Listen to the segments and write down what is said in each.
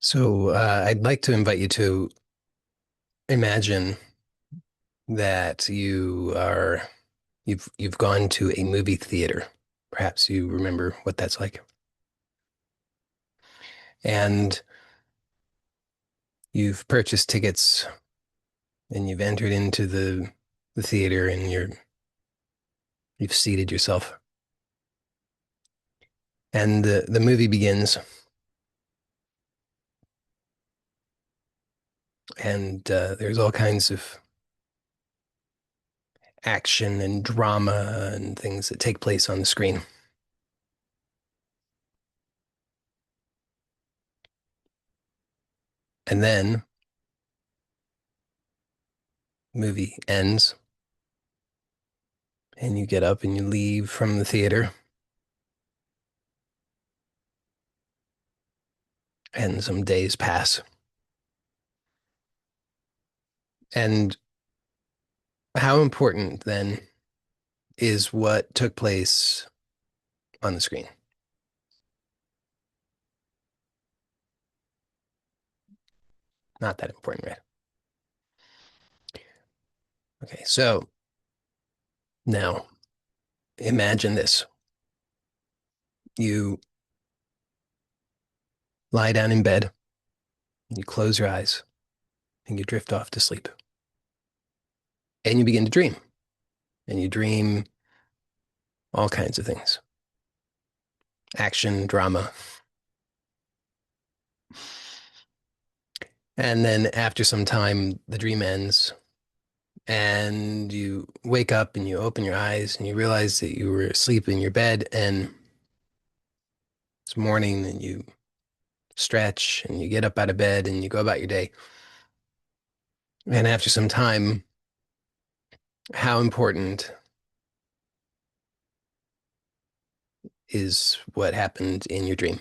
I'd like to invite you to imagine that you've gone to a movie theater. Perhaps you remember what that's like. And you've purchased tickets and you've entered into the theater and you've seated yourself. And the movie begins and there's all kinds of action and drama and things that take place on the screen. And then the movie ends and you get up and you leave from the theater. And some days pass. And how important then is what took place on the screen? Not that important, right? Okay, so now imagine this. You lie down in bed, you close your eyes, and you drift off to sleep. And you begin to dream. And you dream all kinds of things. Action, drama. And then after some time, the dream ends, and you wake up and you open your eyes and you realize that you were asleep in your bed and it's morning and you stretch and you get up out of bed and you go about your day. And after some time, how important is what happened in your dream?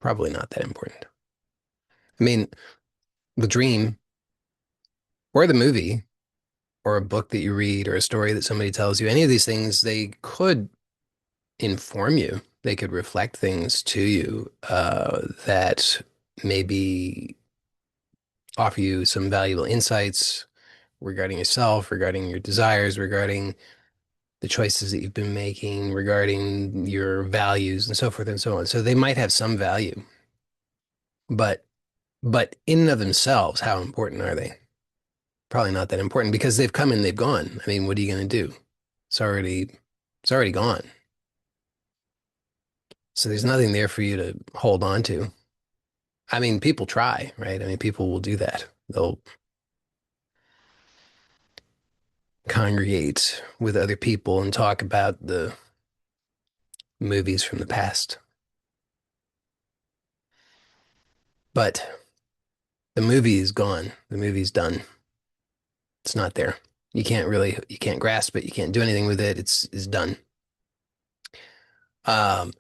Probably not that important. I mean, the dream or the movie or a book that you read or a story that somebody tells you, any of these things, they could inform you. They could reflect things to you that maybe offer you some valuable insights regarding yourself, regarding your desires, regarding the choices that you've been making, regarding your values and so forth and so on. So they might have some value, but in and of themselves, how important are they? Probably not that important because they've come and they've gone. I mean, what are you going to do? It's already it's already gone. So there's nothing there for you to hold on to. I mean, people try, right? I mean, people will do that. They'll congregate with other people and talk about the movies from the past. But the movie is gone. The movie's done. It's not there. You can't grasp it. You can't do anything with it. It's done. Um,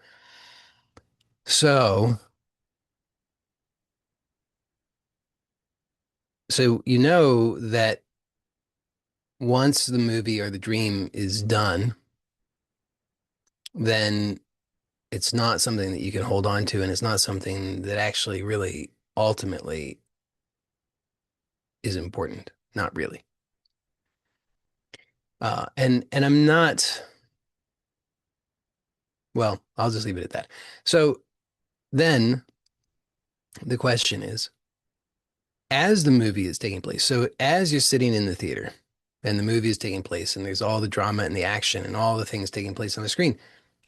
so so you know that once the movie or the dream is done, then it's not something that you can hold on to, and it's not something that actually really ultimately is important. Not really. And I'm not, well, I'll just leave it at that. So then the question is, as the movie is taking place, so as you're sitting in the theater and the movie is taking place and there's all the drama and the action and all the things taking place on the screen,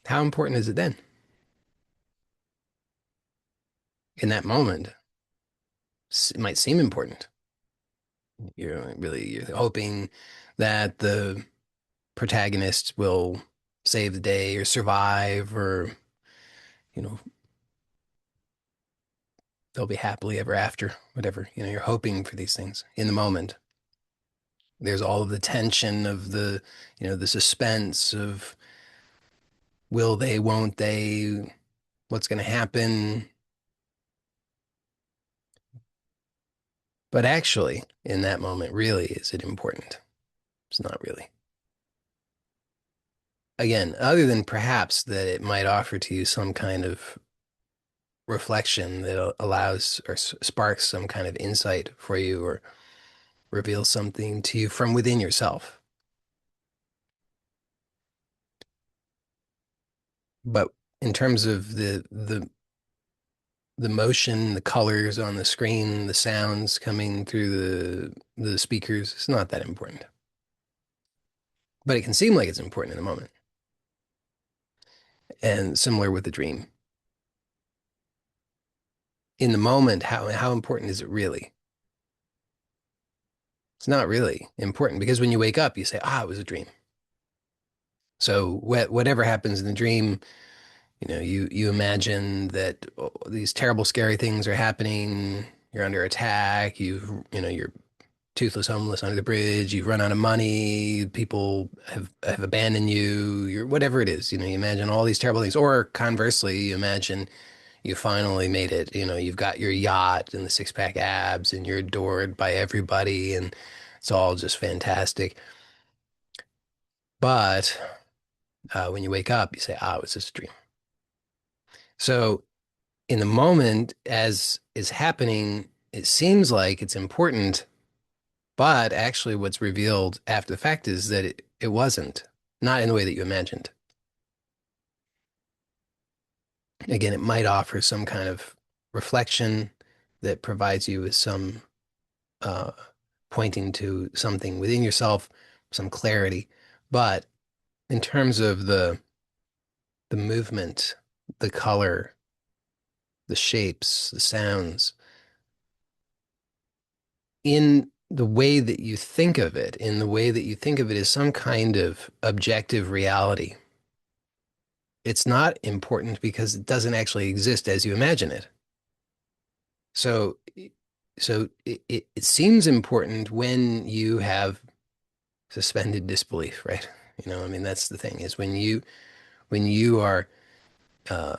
how important is it then? In that moment, it might seem important. You're hoping that the protagonist will save the day or survive or, you know, they'll be happily ever after, whatever. You're hoping for these things in the moment. There's all of the tension of the suspense of will they, won't they, what's going to happen. But actually, in that moment, really, is it important? It's not really. Again, other than perhaps that it might offer to you some kind of reflection that allows or sparks some kind of insight for you or reveals something to you from within yourself. But in terms of the motion, the colors on the screen, the sounds coming through the speakers, it's not that important. But it can seem like it's important in the moment. And similar with the dream. In the moment, how important is it really? It's not really important because when you wake up, you say, ah, it was a dream. So whatever happens in the dream, you imagine that these terrible, scary things are happening. You're under attack. You're toothless, homeless under the bridge. You've run out of money. People have abandoned you. You're whatever it is. You imagine all these terrible things. Or conversely, you imagine you finally made it. You've got your yacht and the six pack abs, and you're adored by everybody, and it's all just fantastic. But when you wake up, you say, "Ah, it was just a dream." So in the moment, as is happening, it seems like it's important, but actually, what's revealed after the fact is that it wasn't, not in the way that you imagined. Again, it might offer some kind of reflection that provides you with some uh, pointing to something within yourself, some clarity. But in terms of the movement, the color, the shapes, the sounds, in the way that you think of it, in the way that you think of it as some kind of objective reality, it's not important because it doesn't actually exist as you imagine it. So, so it seems important when you have suspended disbelief, right? I mean, that's the thing is when you are uh,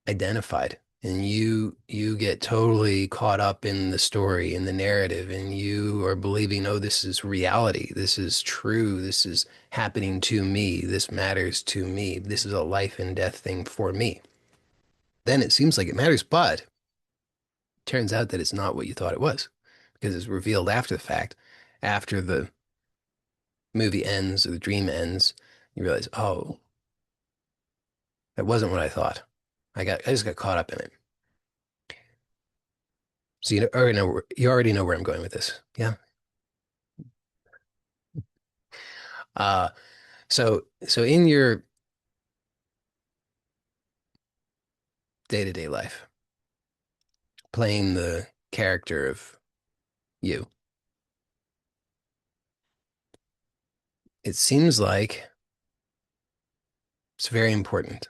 identified and you get totally caught up in the story, in the narrative, and you are believing, oh, this is reality, this is true, this is happening to me, this matters to me, this is a life and death thing for me. Then it seems like it matters, but it turns out that it's not what you thought it was because it's revealed after the fact, after the movie ends or the dream ends, you realize, oh, that wasn't what I thought. I just got caught up in it. So you already know where I'm going with this. Yeah. Uh, so in your day-to-day life, playing the character of you, it seems like it's very important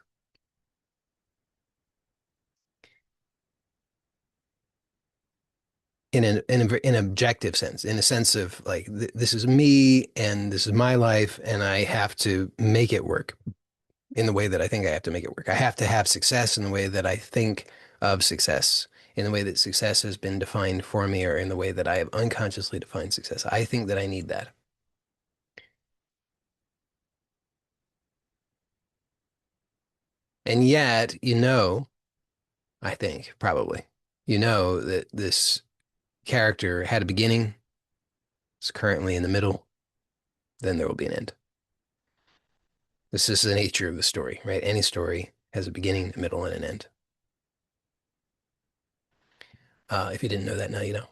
in an objective sense, in a sense of like this is me and this is my life, and I have to make it work in the way that I think I have to make it work. I have to have success in the way that I think of success, in the way that success has been defined for me, or in the way that I have unconsciously defined success. I think that I need that. And yet, I think probably, that this character had a beginning, is currently in the middle, then there will be an end. This is the nature of the story, right? Any story has a beginning, a middle, and an end. If you didn't know that, now you know.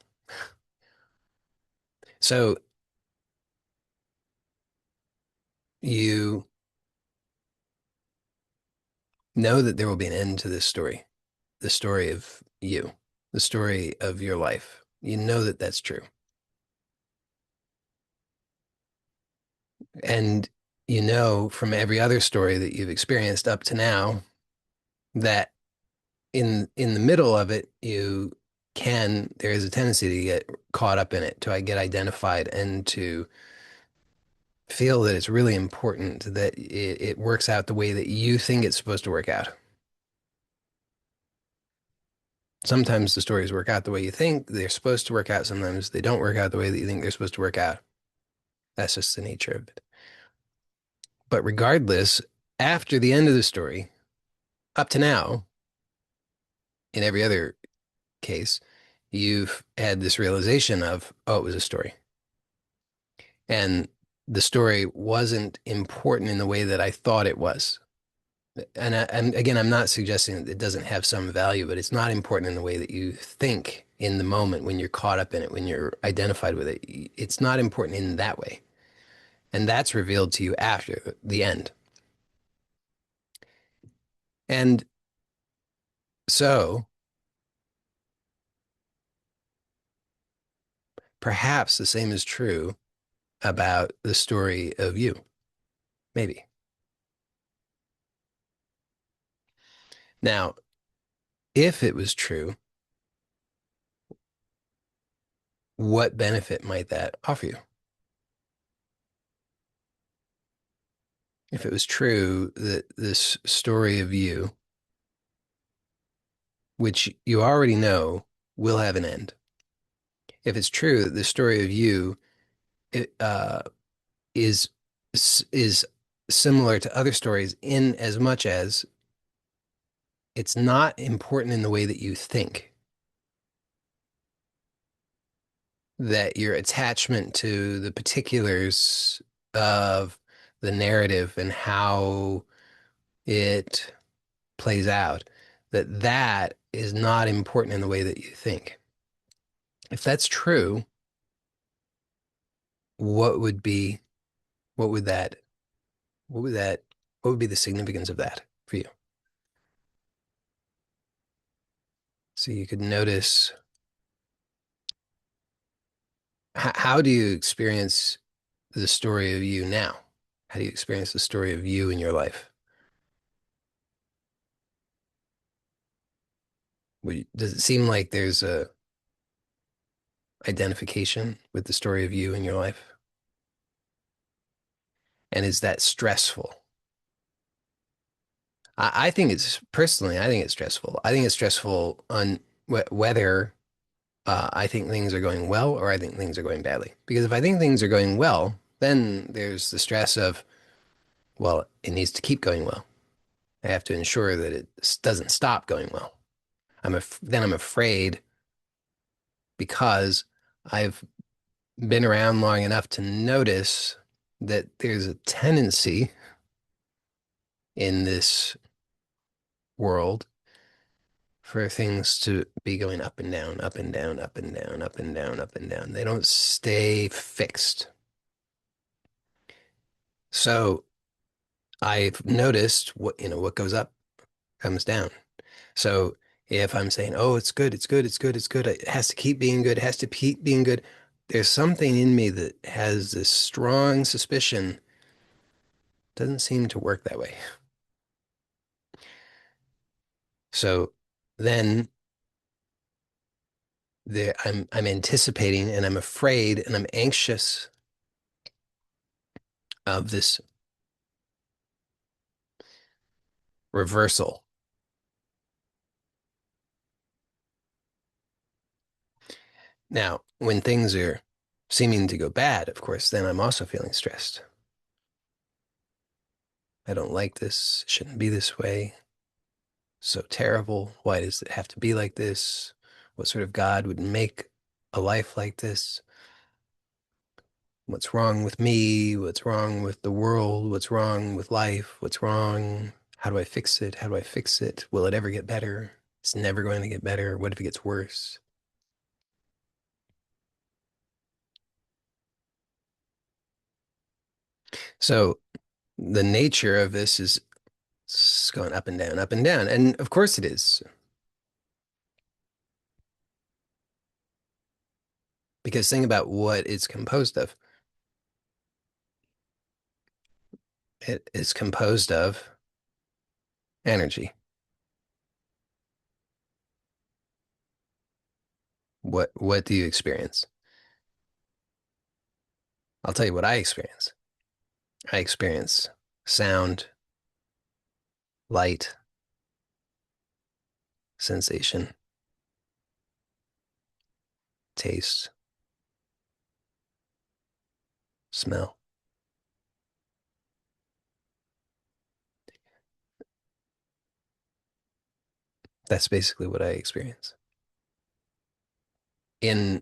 So you know that there will be an end to this story, the story of you, the story of your life. You know that that's true. And you know from every other story that you've experienced up to now that in the middle of it, there is a tendency to get caught up in it, to get identified, and to feel that it's really important that it works out the way that you think it's supposed to work out. Sometimes the stories work out the way you think they're supposed to work out. Sometimes they don't work out the way that you think they're supposed to work out. That's just the nature of it. But regardless, after the end of the story, up to now, in every other case, you've had this realization of, oh, it was a story. And the story wasn't important in the way that I thought it was. And again, I'm not suggesting that it doesn't have some value, but it's not important in the way that you think in the moment when you're caught up in it, when you're identified with it. It's not important in that way. And that's revealed to you after the end. And so perhaps the same is true about the story of you, maybe. Now, if it was true, what benefit might that offer you? If it was true that this story of you, which you already know will have an end, if it's true that the story of you it, is is similar to other stories in as much as it's not important in the way that you think, that your attachment to the particulars of the narrative and how it plays out, that that is not important in the way that you think. If that's true, what would be, what would that, what would that, what would be the significance of that for you? So you could notice, how do you experience the story of you now? How do you experience the story of you in your life? Does it seem like there's a identification with the story of you in your life? And is that stressful? I think it's personally, I think it's stressful. I think it's stressful on whether I think things are going well or I think things are going badly. Because if I think things are going well, then there's the stress of, well, it needs to keep going well. I have to ensure that it doesn't stop going well. Then I'm afraid because I've been around long enough to notice that there's a tendency in this world for things to be going up and down, up and down, up and down, up and down, up and down. They don't stay fixed. So I've noticed what goes up comes down. So if I'm saying, oh, it's good, it's good, it's good, it's good, it has to keep being good, it has to keep being good, there's something in me that has this strong suspicion doesn't seem to work that way. So then I'm anticipating and I'm afraid and I'm anxious of this reversal. Now, when things are seeming to go bad, of course, then I'm also feeling stressed. I don't like this. It shouldn't be this way. So terrible. Why does it have to be like this? What sort of God would make a life like this? What's wrong with me? What's wrong with the world? What's wrong with life? What's wrong? How do I fix it? How do I fix it? Will it ever get better? It's never going to get better. What if it gets worse? So the nature of this is it's going up and down, up and down. And of course it is, because think about what it's composed of. It is composed of energy. What do you experience? I'll tell you what I experience. I experience sound, light, sensation, taste, smell. That's basically what I experience in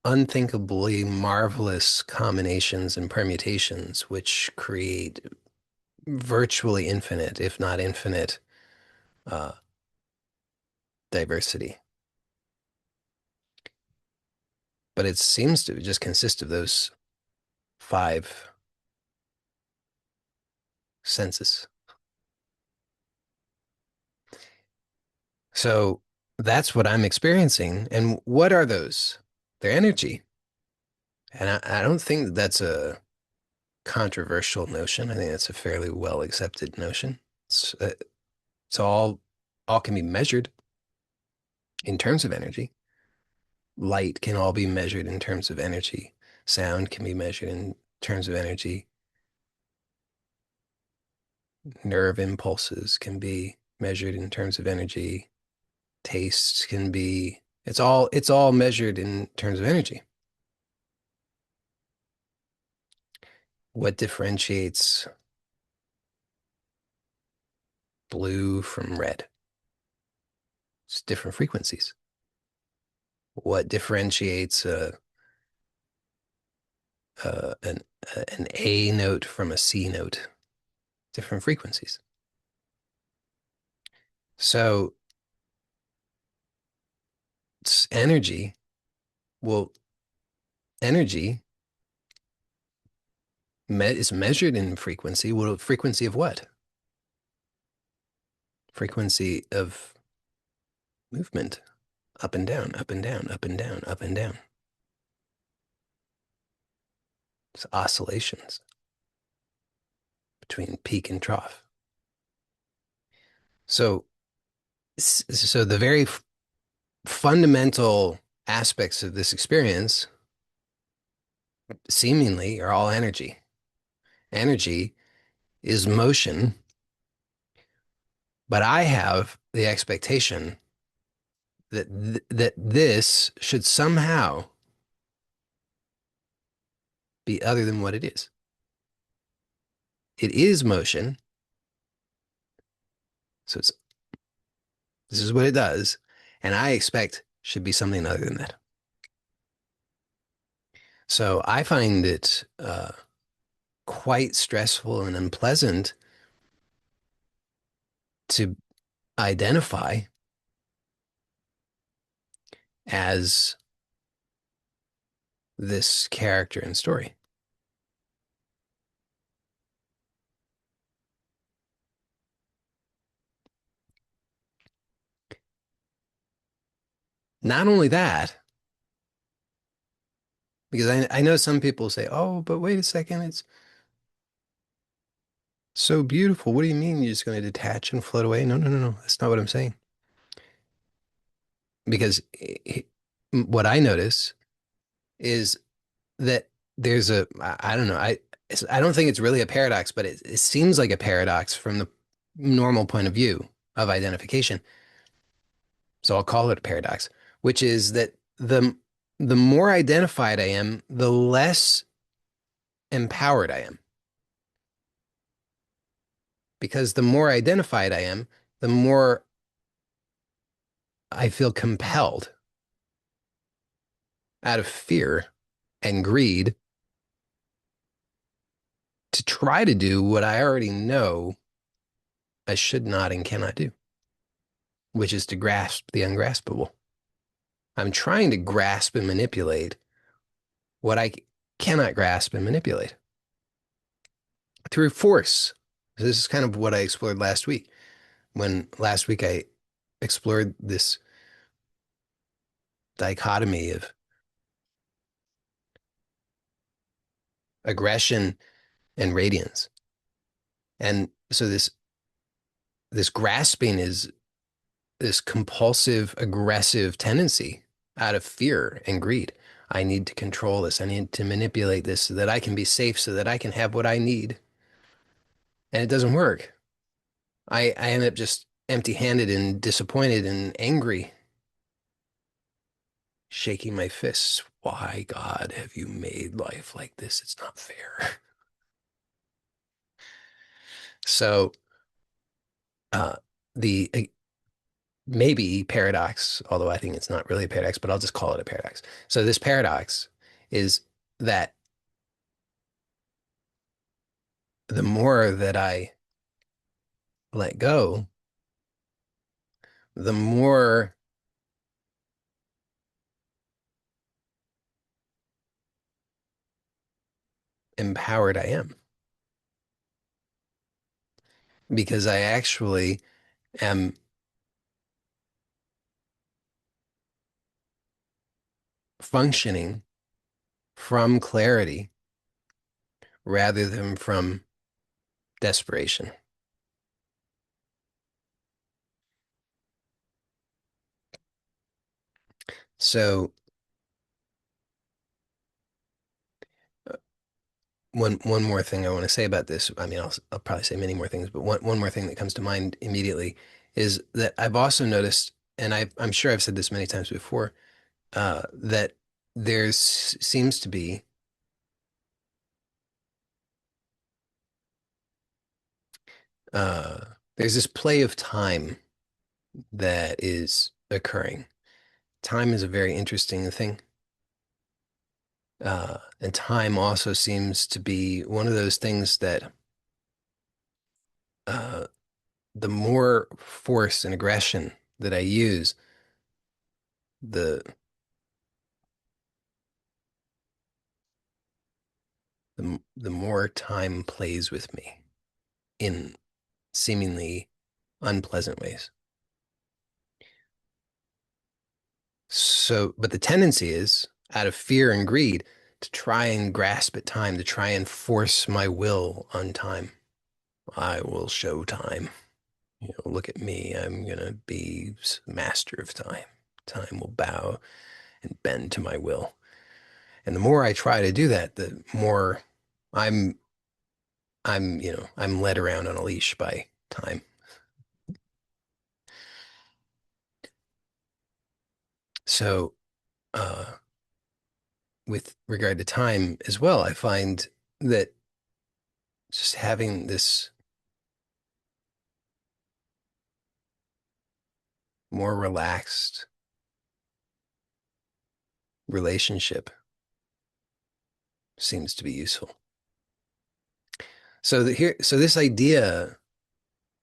unthinkably marvelous combinations and permutations, which create virtually infinite, if not infinite, uh, diversity. But it seems to just consist of those five senses. So that's what I'm experiencing. And what are those? They're energy. And I don't think that that's a controversial notion. I think that's a fairly well accepted notion. It's all can be measured in terms of energy. Light can all be measured in terms of energy. Sound can be measured in terms of energy. Nerve impulses can be measured in terms of energy. Tastes can be, it's all measured in terms of energy. What differentiates blue from red? It's different frequencies. What differentiates an A note from a C note? Different frequencies. So it's energy. Well, energy is measured in frequency. Well, frequency of what? Frequency of movement, up and down, up and down, up and down, up and down. It's oscillations between peak and trough. So, so the very fundamental aspects of this experience seemingly are all energy. Energy is motion, but I have the expectation that that this should somehow be other than what it is. It is motion, so this is what it does, and I expect should be something other than that. So I find it quite stressful and unpleasant to identify as this character and story. Not only that, because I know some people say, oh, but wait a second, it's so beautiful. What do you mean you're just going to detach and float away? No, no, no, no. That's not what I'm saying. Because what I notice is that there's I don't know, I don't think it's really a paradox, but it seems like a paradox from the normal point of view of identification. So I'll call it a paradox, which is that the more identified I am, the less empowered I am. Because the more identified I am, the more I feel compelled out of fear and greed to try to do what I already know I should not and cannot do, which is to grasp the ungraspable. I'm trying to grasp and manipulate what I cannot grasp and manipulate through force. This is kind of what I explored last week. When last week I explored this dichotomy of aggression and radiance. And so this grasping is this compulsive, aggressive tendency out of fear and greed. I need to control this. I need to manipulate this so that I can be safe, so that I can have what I need. And it doesn't work. I end up just empty-handed and disappointed and angry, shaking my fists. Why, God, have you made life like this? It's not fair. So uh, the maybe paradox, although I think it's not really a paradox, but I'll just call it a paradox. So this paradox is that the more that I let go, the more empowered I am because I actually am functioning from clarity rather than from desperation. So uh, one more thing I want to say about this, I mean, I'll probably say many more things, but one more thing that comes to mind immediately is that I've also noticed, and I'm sure I've said this many times before, that there's seems to be uh, there's this play of time that is occurring. Time is a very interesting thing. And time also seems to be one of those things that uh, the more force and aggression that I use, the the more time plays with me in seemingly unpleasant ways. So, but the tendency is out of fear and greed to try and grasp at time, to try and force my will on time. I will show time. Look at me. I'm gonna be master of time. Time will bow and bend to my will. And the more I try to do that, the more I'm I'm led around on a leash by time. So, uh, with regard to time as well, I find that just having this more relaxed relationship seems to be useful. So this idea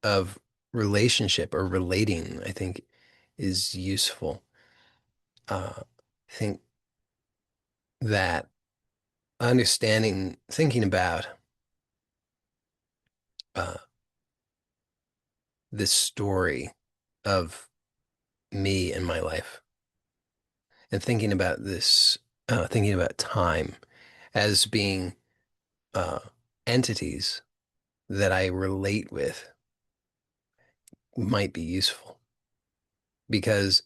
of relationship or relating, I think, is useful. I think that understanding, thinking about uh, this story of me and my life, and thinking about this, thinking about time as being uh, entities that I relate with might be useful because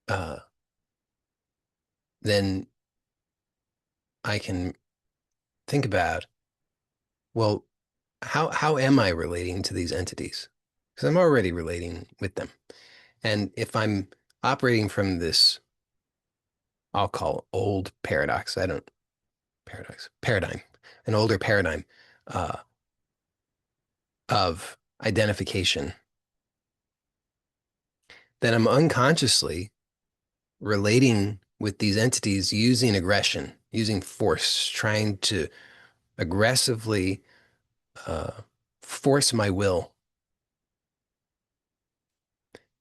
uh, then I can think about, well, how am I relating to these entities? Because I'm already relating with them. And if I'm operating from this, I'll call old paradox. I don't paradigm, an older paradigm uh, of identification, then I'm unconsciously relating with these entities using aggression, using force, trying to aggressively uh, force my will.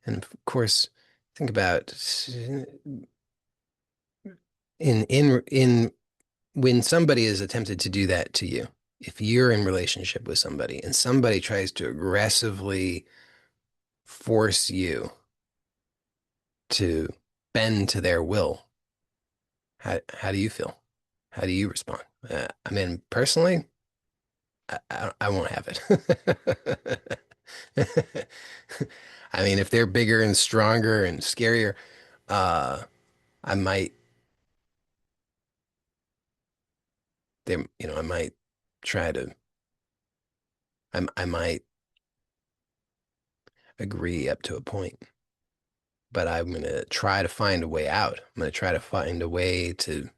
And of course, think about in when somebody is attempted to do that to you. If you're in relationship with somebody and somebody tries to aggressively force you to bend to their will, how do you feel? How do you respond? I mean, personally, I won't have it. I mean, if they're bigger and stronger and scarier, uh, I might, I might try to, I might agree up to a point, but I'm going to try to find a way out. I'm going to try to find a way to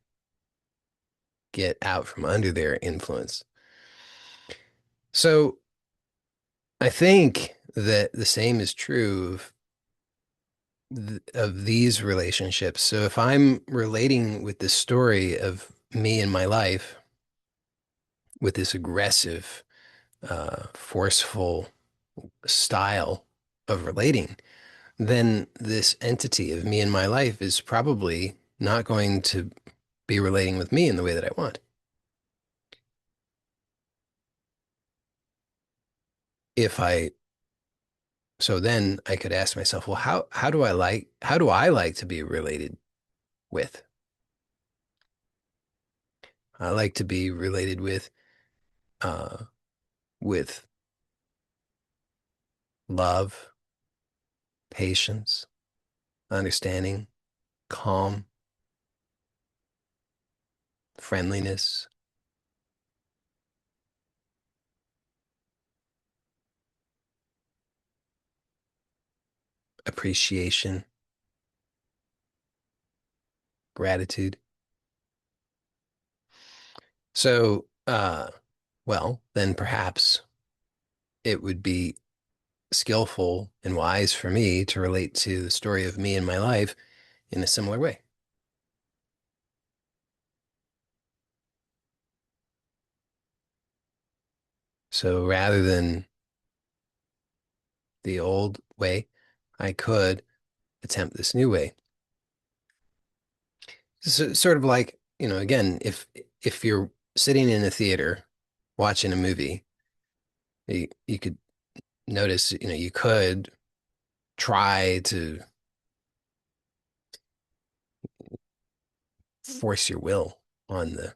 get out from under their influence. So I think that the same is true of these relationships. So if I'm relating with the story of me and my life with this aggressive, forceful style of relating, then this entity of me and my life is probably not going to be relating with me in the way that I want. If I, so then I could ask myself, well, how do I like to be related with? I like to be related uh, with love, patience, understanding, calm, friendliness, appreciation, gratitude. So, well, then perhaps it would be skillful and wise for me to relate to the story of me and my life in a similar way. So rather than the old way, I could attempt this new way. So, sort of like, again, if you're sitting in a theater watching a movie, you could notice, you could try to force your will on the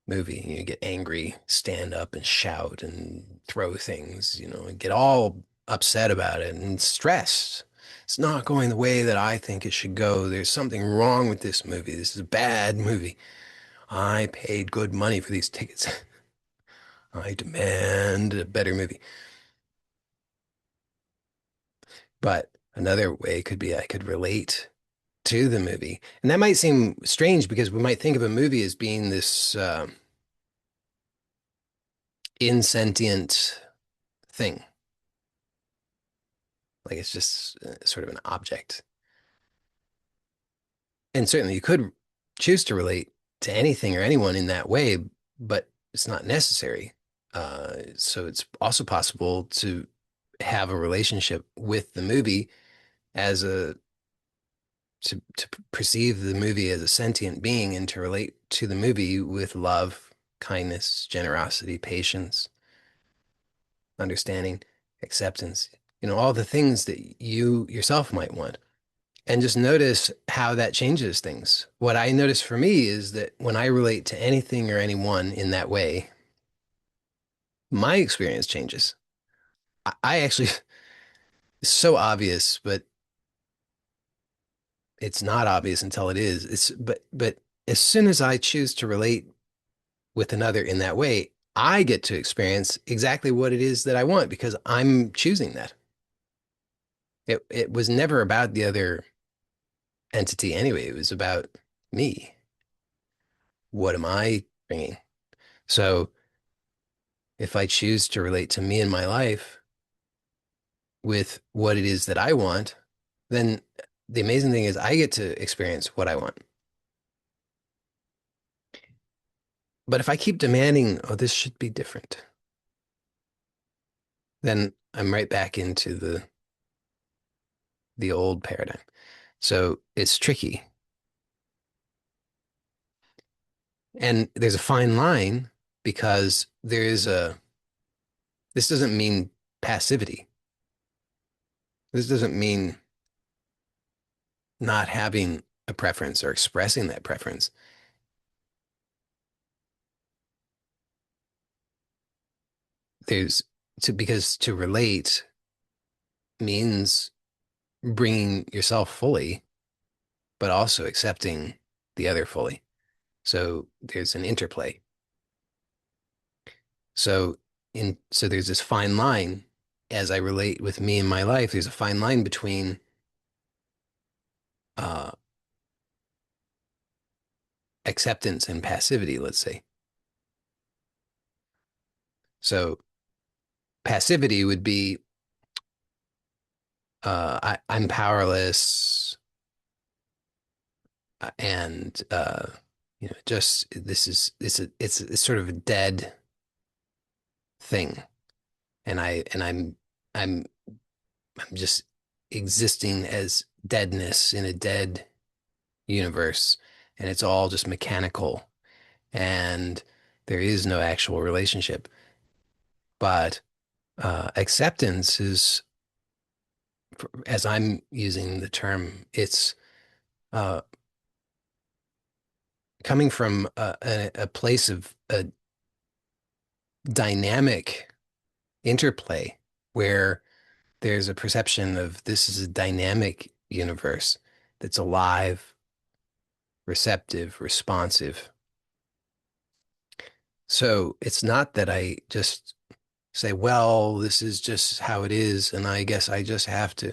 movie. You get angry, stand up and shout and throw things, and get all upset about it and stressed. It's not going the way that I think it should go. There's something wrong with this movie. This is a bad movie. I paid good money for these tickets. I demand a better movie. But another way could be I could relate to the movie. And that might seem strange because we might think of a movie as being this insentient thing. Like it's just sort of an object. And certainly you could choose to relate to anything or anyone in that way, but it's not necessary. So it's also possible to have a relationship with the movie as a to perceive the movie as a sentient being and to relate to the movie with love, kindness, generosity, patience, understanding, acceptance, all the things that you yourself might want. And just notice how that changes things. What I notice for me is that when I relate to anything or anyone in that way, my experience changes. I actually, it's so obvious, but it's not obvious until it is. But as soon as I choose to relate with another in that way, I get to experience exactly what it is that I want because I'm choosing that. It was never about the other entity anyway. It was about me. What am I bringing? So if I choose to relate to me and my life with what it is that I want, then the amazing thing is I get to experience what I want. But if I keep demanding, oh, this should be different, then I'm right back into the old paradigm. So it's tricky. And there's a fine line because this doesn't mean passivity. This doesn't mean not having a preference or expressing that preference. There's because to relate means bringing yourself fully, but also accepting the other fully. So there's an interplay. So there's this fine line as I relate with me in my life. There's a fine line between uh, acceptance and passivity, let's say. So passivity would be I'm powerless and just this is it's sort of a dead thing, and I'm I'm just existing as deadness in a dead universe, and it's all just mechanical, and there is no actual relationship. But acceptance is, as I'm using the term, it's uh, coming from a place of a dynamic interplay where there's a perception of this is a dynamic universe that's alive, receptive, responsive. So it's not that I just say, well, this is just how it is, and I guess I just have to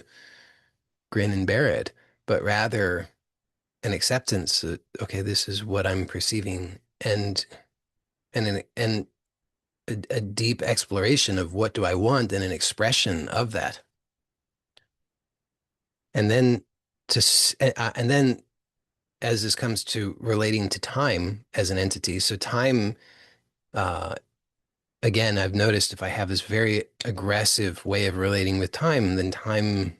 grin and bear it, but rather an acceptance that, okay, this is what I'm perceiving, and a deep exploration of what do I want and an expression of that. And then and then as this comes to relating to time as an entity, so time, uh, again, I've noticed if I have this very aggressive way of relating with time, then time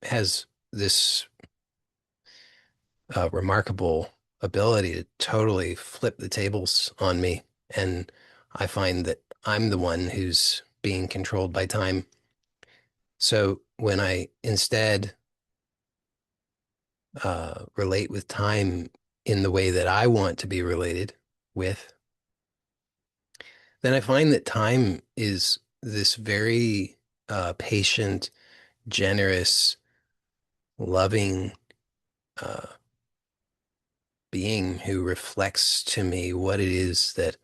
has this remarkable ability to totally flip the tables on me. And I find that I'm the one who's being controlled by time. So when I instead relate with time in the way that I want to be related with, then I find that time is this very patient, generous, loving uh, being who reflects to me what it is that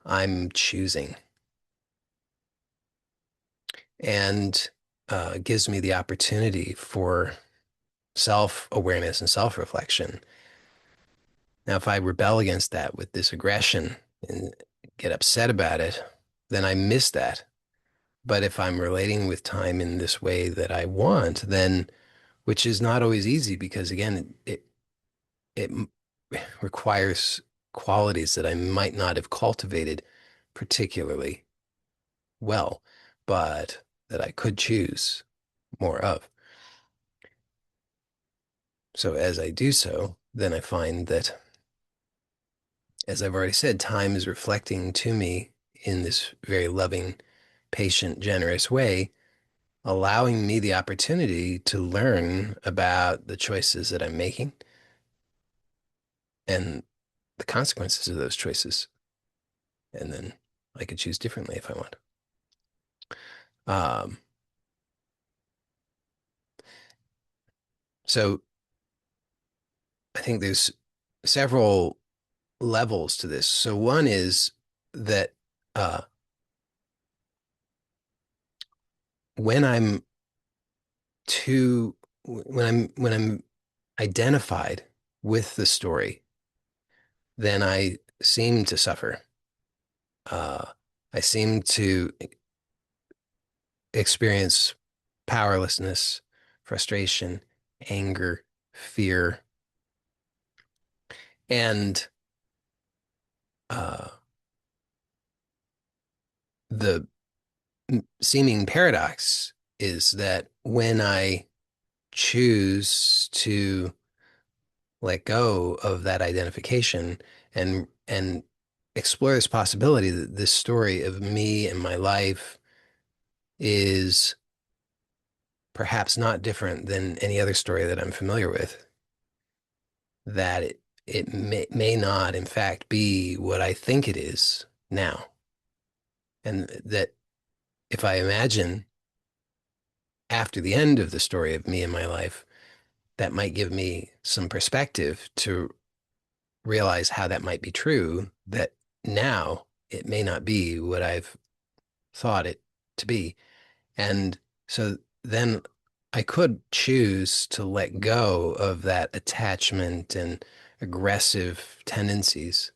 I'm choosing, and gives me the opportunity for self-awareness and self-reflection. Now, if I rebel against that with this aggression and get upset about it, then I miss that. But if I'm relating with time in this way that I want, then, which is not always easy because again, it requires qualities that I might not have cultivated particularly well, but that I could choose more of. So as I do so, then I find that, as I've already said, time is reflecting to me in this very loving, patient, generous way, allowing me the opportunity to learn about the choices that I'm making and the consequences of those choices. And then I could choose differently if I want. Um, so I think there's several levels to this. So one is that uh, when I'm too, when I'm identified with the story, then I seem to suffer. Uh, I seem to experience powerlessness, frustration, anger, fear, and uh, the seeming paradox is that when I choose to let go of that identification and explore this possibility that this story of me and my life is perhaps not different than any other story that I'm familiar with, that it may not, in fact, be what I think it is now. And that if I imagine after the end of the story of me and my life, that might give me some perspective to realize how that might be true, that now it may not be what I've thought it to be. And so then I could choose to let go of that attachment and aggressive tendencies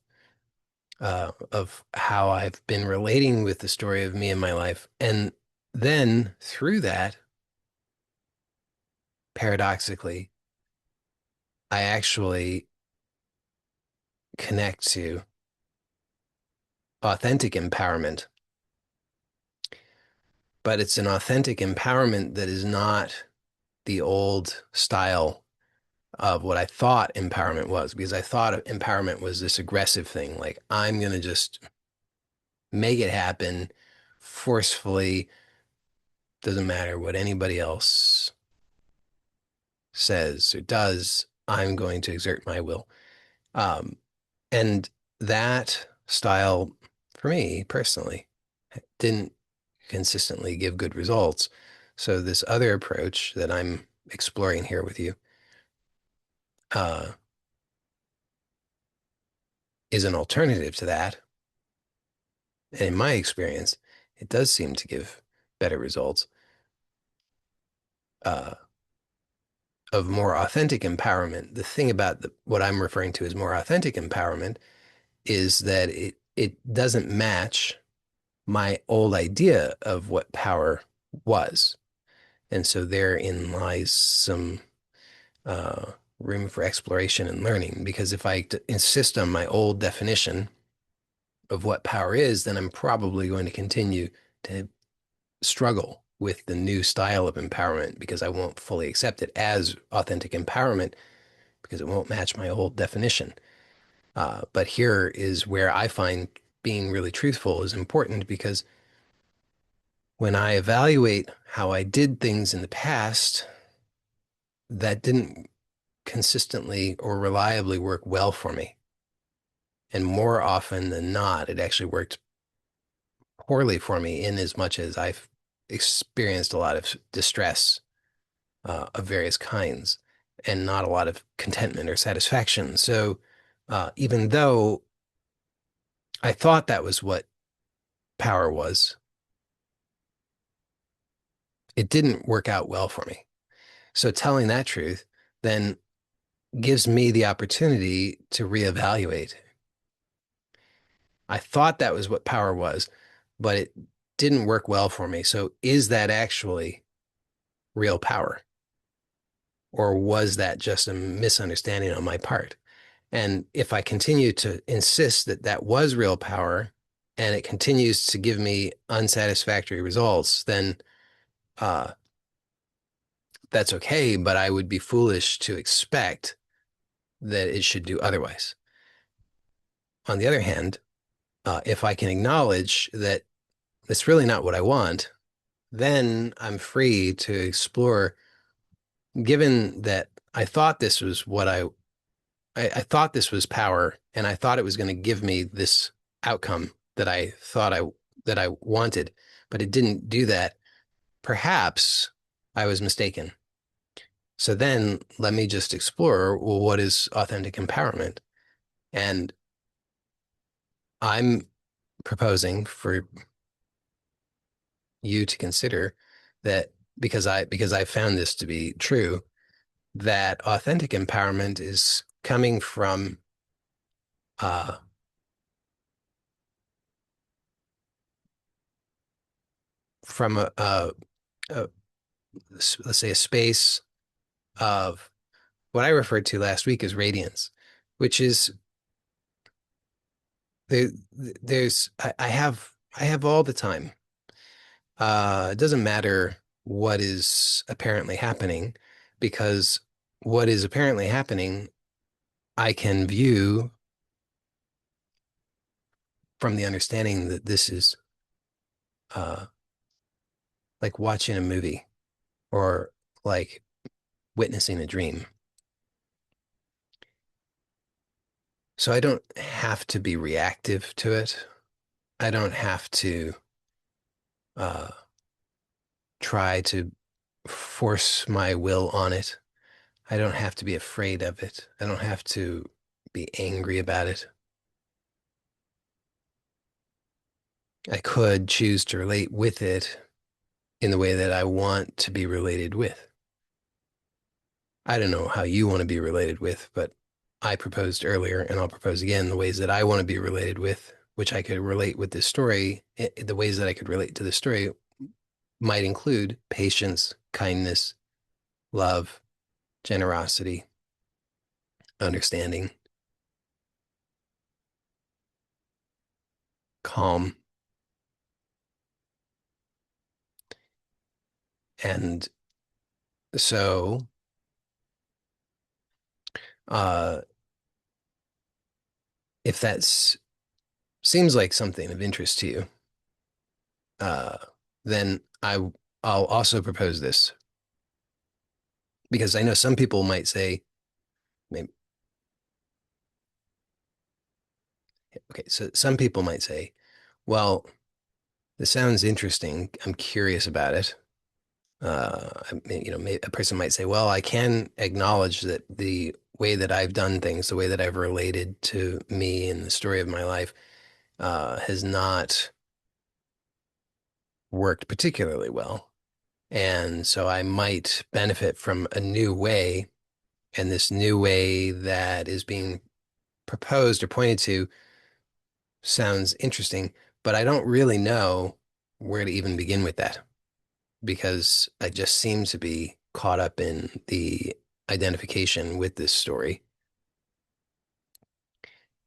of how I've been relating with the story of me and my life. And then through that, paradoxically, I actually connect to authentic empowerment, but it's an authentic empowerment that is not the old style of what I thought empowerment was, because I thought empowerment was this aggressive thing. Like, I'm going to just make it happen forcefully. Doesn't matter what anybody else says or does. I'm going to exert my will. Um, and that style, for me personally, didn't consistently give good results. So this other approach that I'm exploring here with you uh, is an alternative to that. And in my experience, it does seem to give better results uh, of more authentic empowerment. The thing about what I'm referring to as more authentic empowerment is that it doesn't match my old idea of what power was. And so therein lies some uh, room for exploration and learning. Because if I insist on my old definition of what power is, then I'm probably going to continue to struggle with the new style of empowerment because I won't fully accept it as authentic empowerment because it won't match my old definition. But here is where I find being really truthful is important because when I evaluate how I did things in the past, that didn't consistently or reliably work well for me. And more often than not, it actually worked poorly for me in as much as I've experienced a lot of distress of various kinds and not a lot of contentment or satisfaction. So even though I thought that was what power was, it didn't work out well for me. So telling that truth then gives me the opportunity to reevaluate. I thought that was what power was, but it didn't work well for me. So is that actually real power? Or was that just a misunderstanding on my part? And if I continue to insist that that was real power and it continues to give me unsatisfactory results, then uh, that's okay. But I would be foolish to expect that it should do otherwise. On the other hand, if I can acknowledge that it's really not what I want, then I'm free to explore. Given that I thought this was what I thought this was power, and I thought it was going to give me this outcome that I thought I wanted, but it didn't do that. Perhaps I was mistaken. So then let me just explore, well, what is authentic empowerment? And I'm proposing for you to consider that because I found this to be true, that authentic empowerment is coming uh, from a let's say a space of what I referred to last week as radiance, which is there, I have all the time. It doesn't matter what is apparently happening because what is apparently happening, I can view from the understanding that this is uh, like watching a movie or like witnessing a dream. So I don't have to be reactive to it. I don't have to uh, try to force my will on it. I don't have to be afraid of it. I don't have to be angry about it. I could choose to relate with it in the way that I want to be related with. I don't know how you want to be related with, but I proposed earlier, and I'll propose again, the ways that I want to be related with, which I could relate with this story, the ways that I could relate to the story might include patience, kindness, love, generosity, understanding, calm, and so uh, if that seems like something of interest to you, uh, then I'll also propose this because I know some people might say, maybe, okay, so some people might say, well, this sounds interesting. I'm curious about it. A person might say, well, I can acknowledge that the way that I've done things, the way that I've related to me and the story of my life, has not worked particularly well. And so I might benefit from a new way. And this new way that is being proposed or pointed to sounds interesting, but I don't really know where to even begin with that because I just seem to be caught up in the identification with this story.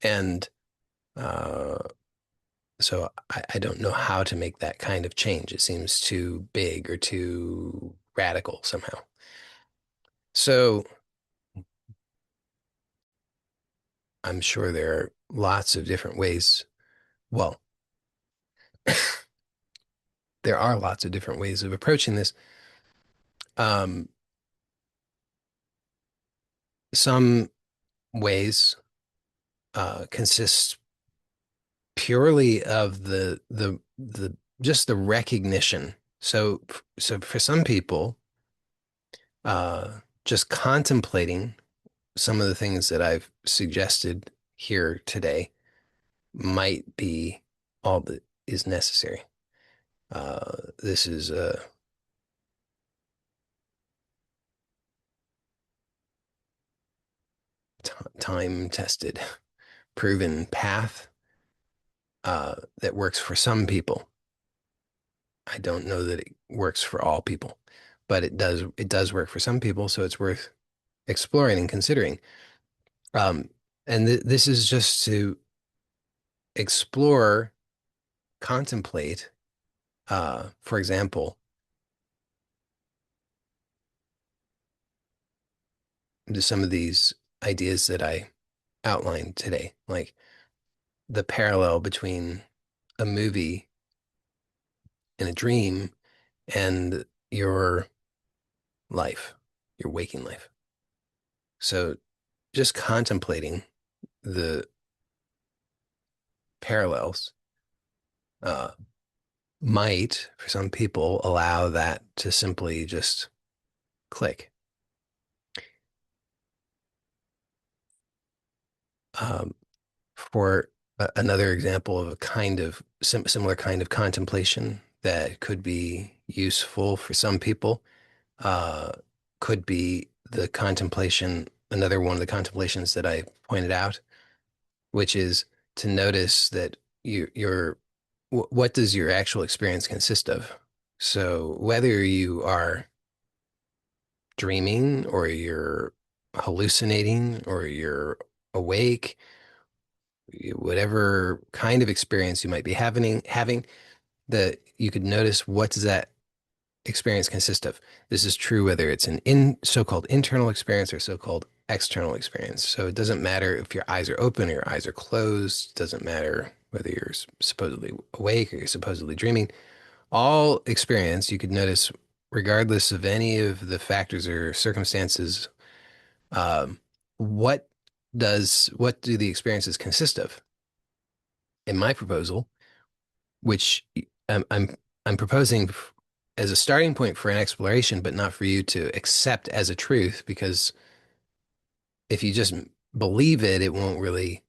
And uh, so I don't know how to make that kind of change. It seems too big or too radical somehow. So I'm sure there are lots of different ways. Well, there are lots of different ways of approaching this. Um, some ways consist purely of the just the recognition. So for some people, just contemplating some of the things that I've suggested here today might be all that is necessary. This is a time-tested, proven path that works for some people. I don't know that it works for all people, but it does work for some people, so it's worth exploring and considering. Um, and this is just to explore, contemplate, for example, some of these ideas that I outlined today, like the parallel between a movie and a dream and your life, your waking life. So just contemplating the parallels uh, might, for some people, allow that to simply just click. Um, for another example of a kind of similar kind of contemplation that could be useful for some people, uh, could be the contemplation, another one of the contemplations that I pointed out, which is to notice that what does your actual experience consist of? So whether you are dreaming or you're hallucinating or you're awake, whatever kind of experience you might be having, that you could notice what does that experience consist of. This is true whether it's an so-called internal experience or so-called external experience. So it doesn't matter if your eyes are open or your eyes are closed. It doesn't matter whether you're supposedly awake or you're supposedly dreaming. All experience you could notice, regardless of any of the factors or circumstances, um, what what do the experiences consist of? In my proposal, which I'm proposing as a starting point for an exploration, but not for you to accept as a truth, because if you just believe it, it won't really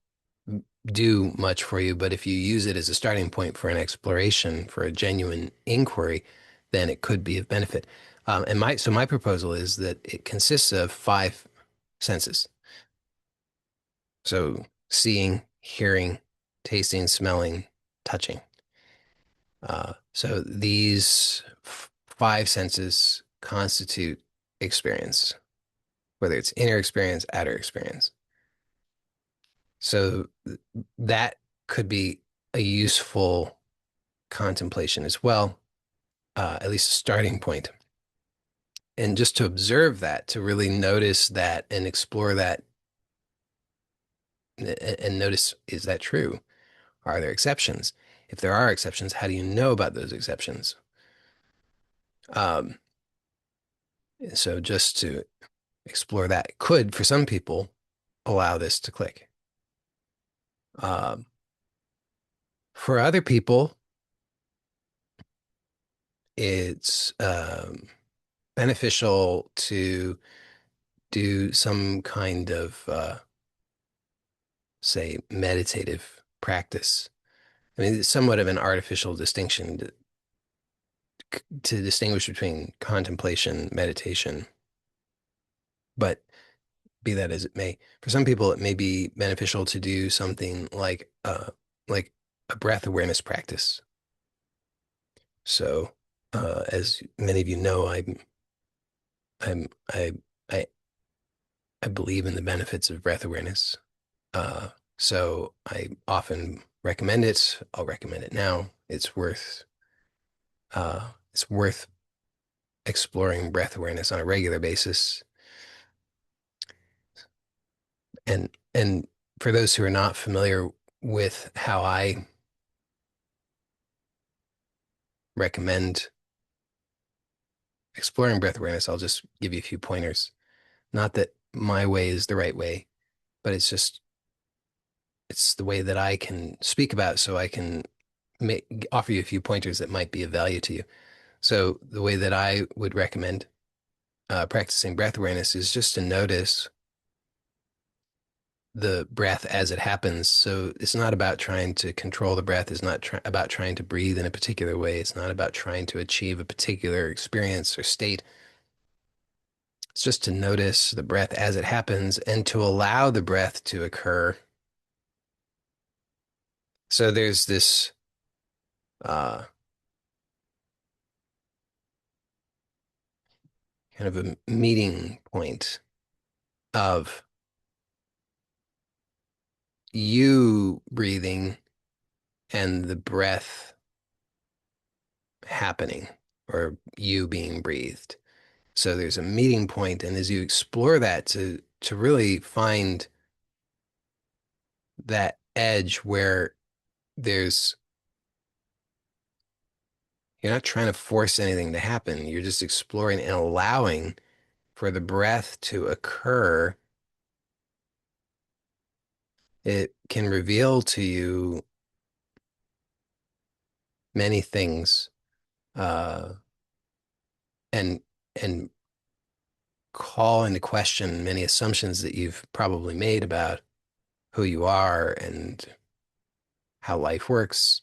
do much for you. But if you use it as a starting point for an exploration, for a genuine inquiry, then it could be of benefit. And my proposal is that it consists of five senses. So seeing, hearing, tasting, smelling, touching. So these five senses constitute experience, whether it's inner experience, outer experience. So that could be a useful contemplation as well, at least a starting point. And just to observe that, to really notice that and explore that and notice, is that true? Are there exceptions? If there are exceptions, how do you know about those exceptions? Um, so just to explore that could, for some people, allow this to click. Um, for other people, it's beneficial to do some kind of, say, meditative practice. I mean, it's somewhat of an artificial distinction to distinguish between contemplation, meditation, but be that as it may, for some people, it may be beneficial to do something like a breath awareness practice. So, as many of you know, I'm, I, I believe in the benefits of breath awareness. Uh, so I often recommend it. I'll recommend it now. It's worth exploring breath awareness on a regular basis. And for those who are not familiar with how I recommend exploring breath awareness, I'll just give you a few pointers. Not that my way is the right way, but it's the way that I can speak about, so I can offer you a few pointers that might be of value to you. So the way that I would recommend practicing breath awareness is just to notice the breath as it happens. So it's not about trying to control the breath. It's not about trying to breathe in a particular way. It's not about trying to achieve a particular experience or state. It's just to notice the breath as it happens and to allow the breath to occur. So there's this uh, kind of a meeting point of you breathing and the breath happening, or you being breathed. So there's a meeting point, and as you explore that, to really find that edge where there's you're not trying to force anything to happen. You're just exploring and allowing for the breath to occur. It can reveal to you many things, uh, and and call into question many assumptions that you've probably made about who you are and how life works.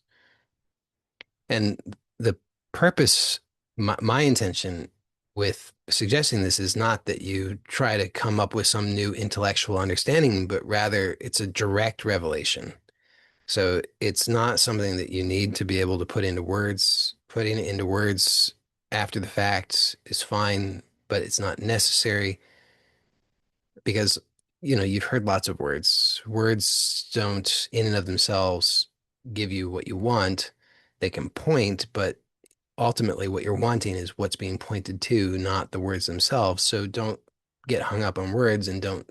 And the purpose, my intention with suggesting this is not that you try to come up with some new intellectual understanding, but rather it's a direct revelation. So it's not something that you need to be able to put into words. Putting it into words after the fact is fine, but it's not necessary because, you've heard lots of words. Words don't, in and of themselves, give you what you want. They can point, but ultimately what you're wanting is what's being pointed to, not the words themselves. So don't get hung up on words and don't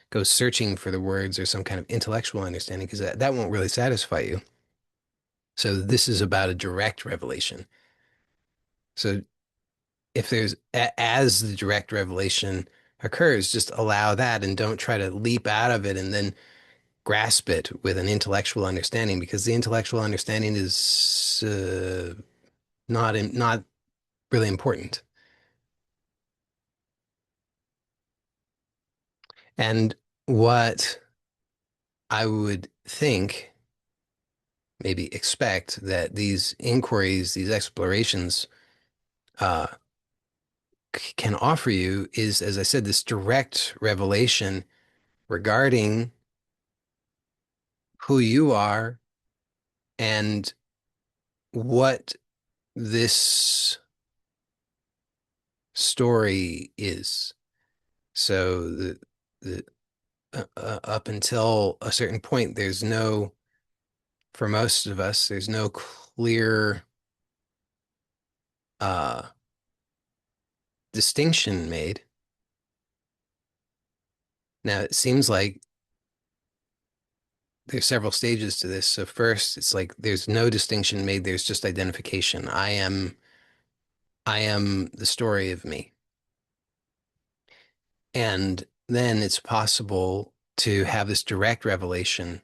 go searching for the words or some kind of intellectual understanding because that won't really satisfy you. So this is about a direct revelation. So if there's as the direct revelation occurs, just allow that and don't try to leap out of it and then grasp it with an intellectual understanding because the intellectual understanding is not really important. And what I would think, maybe expect that these inquiries, these explorations uh, can offer you is, as I said, this direct revelation regarding who you are and what this story is. So the up until a certain point, for most of us, there's no clear uh, distinction made. Now, it seems like there's several stages to this. So first, it's like there's no distinction made. There's just identification. I am the story of me. And then it's possible to have this direct revelation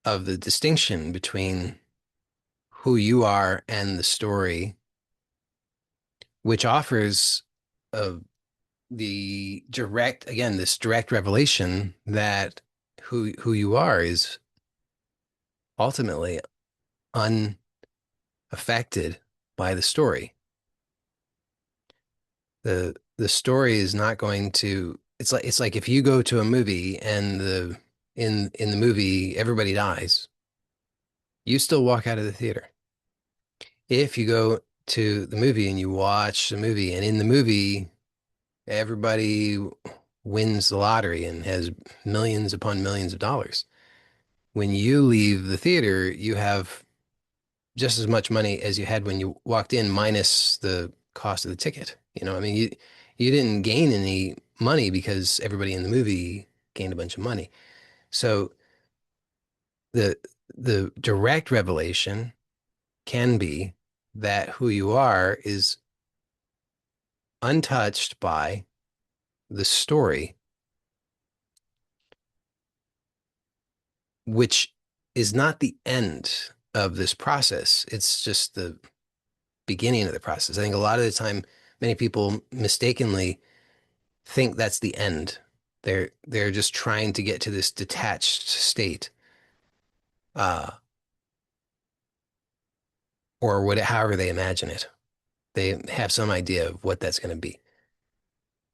of the distinction between who you are and the story, which offers uh, this direct revelation that who you are is ultimately unaffected by the story. The story is not going to, it's like if you go to a movie and in the movie everybody dies, you still walk out of the theater. If you go to the movie and you watch the movie and in the movie everybody wins the lottery and has millions upon millions of dollars, when you leave the theater, you have just as much money as you had when you walked in, minus the cost of the ticket. I mean, you didn't gain any money because everybody in the movie gained a bunch of money. So the the direct revelation can be that who you are is untouched by the story, which is not the end of this process. It's just the beginning of the process. I think a lot of the time, many people mistakenly think that's the end. They're just trying to get to this detached state, uh, or however they imagine it. They have some idea of what that's going to be,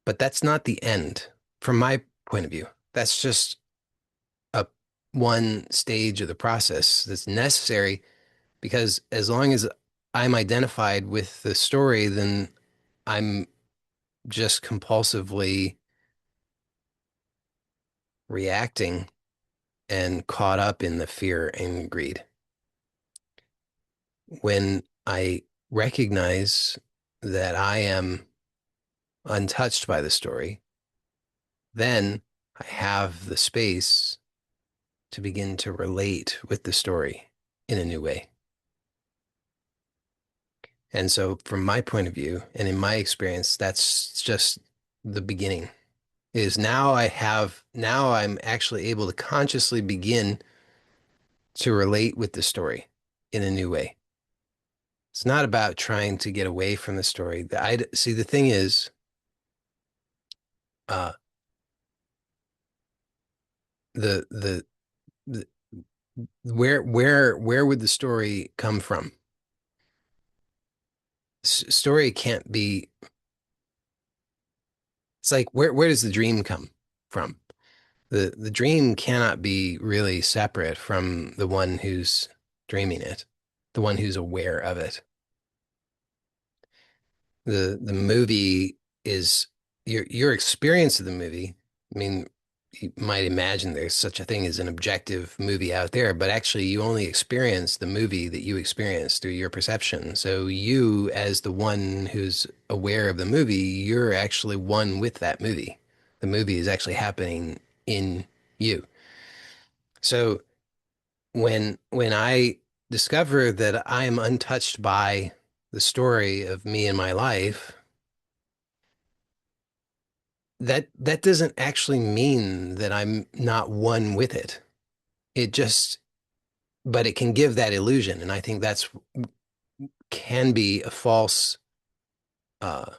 but that's not the end from my point of view. That's just a one stage of the process that's necessary because as long as I'm identified with the story, then I'm just compulsively reacting and caught up in the fear and greed. When I recognize that I am untouched by the story, then I have the space to begin to relate with the story in a new way. And so, from my point of view, and in my experience, that's just the beginning. Is now I'm actually able to consciously begin to relate with the story in a new way. It's not about trying to get away from the story. I see the thing is, uh, the the where would the story come from? Story can't be. It's like where does the dream come from? The dream cannot be really separate from the one who's dreaming it, the one who's aware of it. The movie is your experience of the movie. I mean, you might imagine there's such a thing as an objective movie out there, but actually you only experience the movie that you experience through your perception. So you, as the one who's aware of the movie, you're actually one with that movie. The movie is actually happening in you. So when I discover that I am untouched by the story of me and my life, that doesn't actually mean that I'm not one with it. It just, but it can give that illusion, and I think that's can be a uh,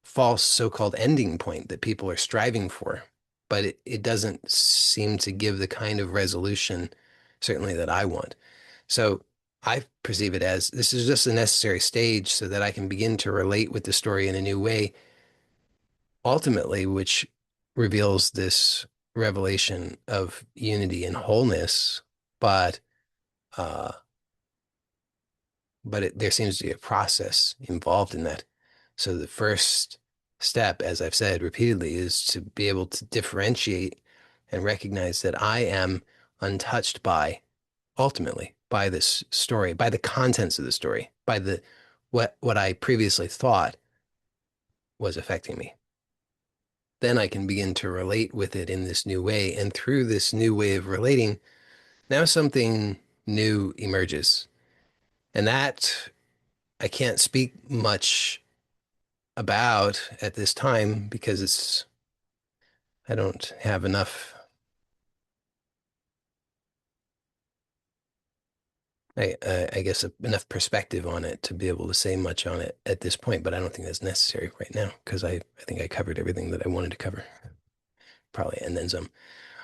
false so-called ending point that people are striving for, but it doesn't seem to give the kind of resolution, certainly that I want. So I perceive it as this is just a necessary stage so that I can begin to relate with the story in a new way, ultimately, which reveals this revelation of unity and wholeness, but uh, there seems to be a process involved in that. So the first step, as I've said repeatedly, is to be able to differentiate and recognize that I am untouched by, ultimately, by this story, by the contents of the story, by the what I previously thought was affecting me. Then I can begin to relate with it in this new way. And through this new way of relating, now something new emerges. And that I can't speak much about at this time because I don't have enough, I guess, enough perspective on it to be able to say much on it at this point. But I don't think that's necessary right now because I think I covered everything that I wanted to cover, probably, and then some.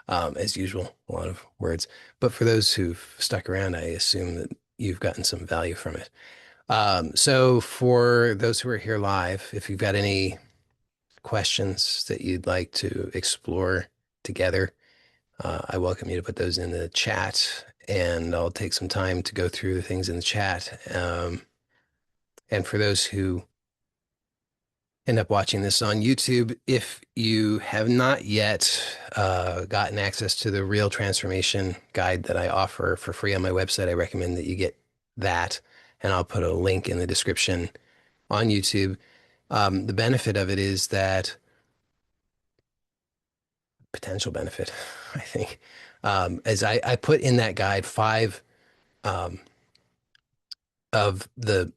As usual, a lot of words. But for those who've stuck around, I assume that you've gotten some value from it. So for those who are here live, if you've got any questions that you'd like to explore together, I welcome you to put those in the chat, and I'll take some time to go through the things in the chat. And for those who end up watching this on YouTube, if you have not yet gotten access to the Real Transformation Guide that I offer for free on my website, I recommend that you get that. And I'll put a link in the description on YouTube. The benefit of it is that potential benefit, I think, as I put in that guide five um, of the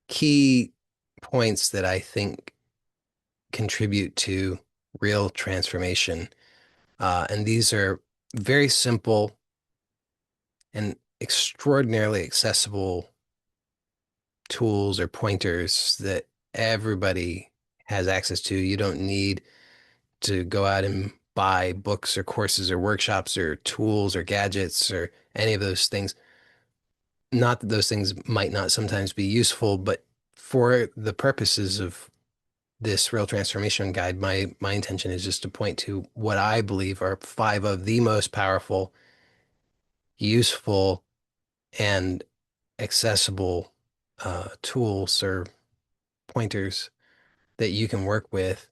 key points that I think contribute to real transformation. And these are very simple and extraordinarily accessible tools or pointers that everybody has access to. You don't need to go out and buy books or courses or workshops or tools or gadgets or any of those things. Not that those things might not sometimes be useful, but for the purposes of this real transformation guide, my intention is just to point to what I believe are five of the most powerful, useful, and accessible tools or pointers that you can work with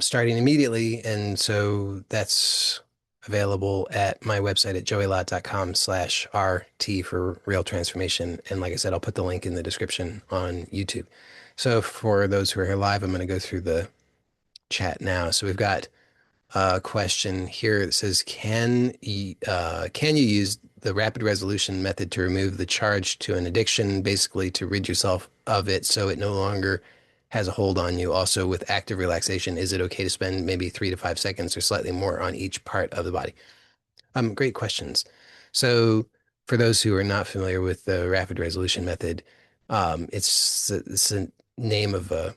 starting immediately. And so that's available at my website at joeylott.com/RT for real transformation. And like I said, I'll put the link in the description on YouTube. So for those who are here live, I'm going to go through the chat now. So we've got a question here that says, can you use the rapid resolution method to remove the charge to an addiction, basically to rid yourself of it so it no longer has a hold on you? Also, with active relaxation, is it okay to spend maybe 3 to 5 seconds or slightly more on each part of the body? Great questions. So for those who are not familiar with the rapid resolution method, it's the name of a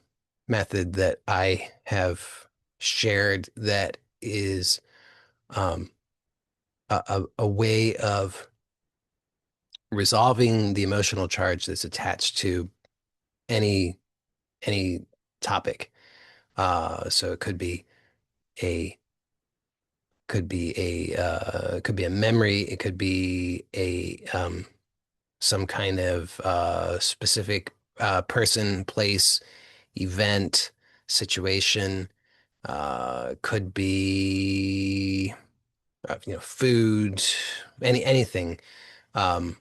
method that I have shared that is um, a way of resolving the emotional charge that's attached to any any topic. So it a could be a memory. It could be a some kind of specific person, place, event, situation. Could be food, anything, um,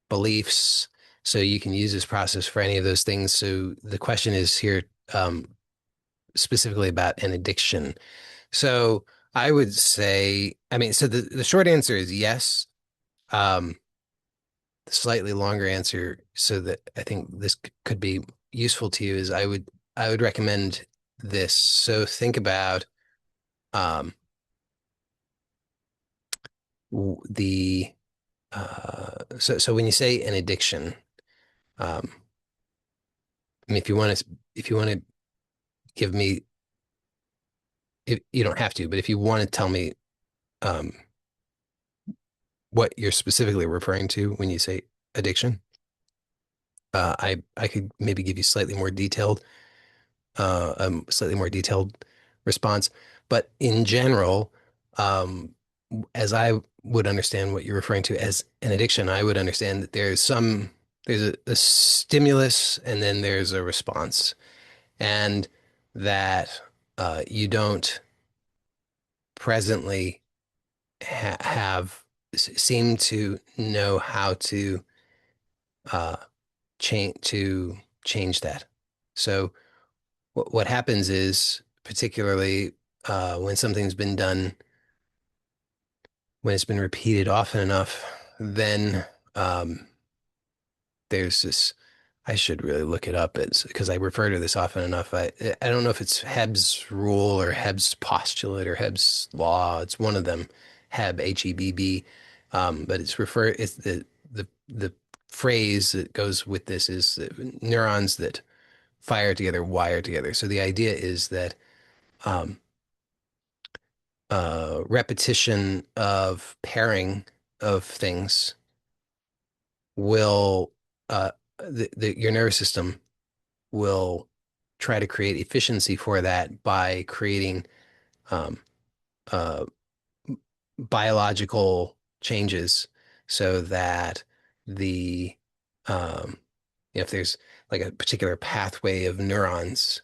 beliefs. So you can use this process for any of those things. So the question is here specifically about an addiction. So I would say, I mean, so the short answer is yes. Um, the slightly longer answer, so that I think this could be useful to you, is I would recommend this. So think about um, the so when you say an addiction, um, I mean, if you want to give me, if you don't have to, but if you want to tell me um, what you're specifically referring to when you say addiction, I could maybe give you slightly more detailed response. But in general, um, as I would understand what you're referring to as an addiction, I would understand that there's a stimulus and then there's a response, and that you don't presently have seem to know how to uh, change that. So what happens is, particularly when something's been done, when it's been repeated often enough, then um, there's this. I should really look it up. It's because I refer to this often enough. I don't know if it's Hebb's rule or Hebb's postulate or Hebb's law. It's one of them. Hebb, Hebb. But it's the phrase that goes with this is that neurons that fire together wire together. So the idea is that um, repetition of pairing of things will your nervous system will try to create efficiency for that by creating um, uh, biological changes so that the if there's like a particular pathway of neurons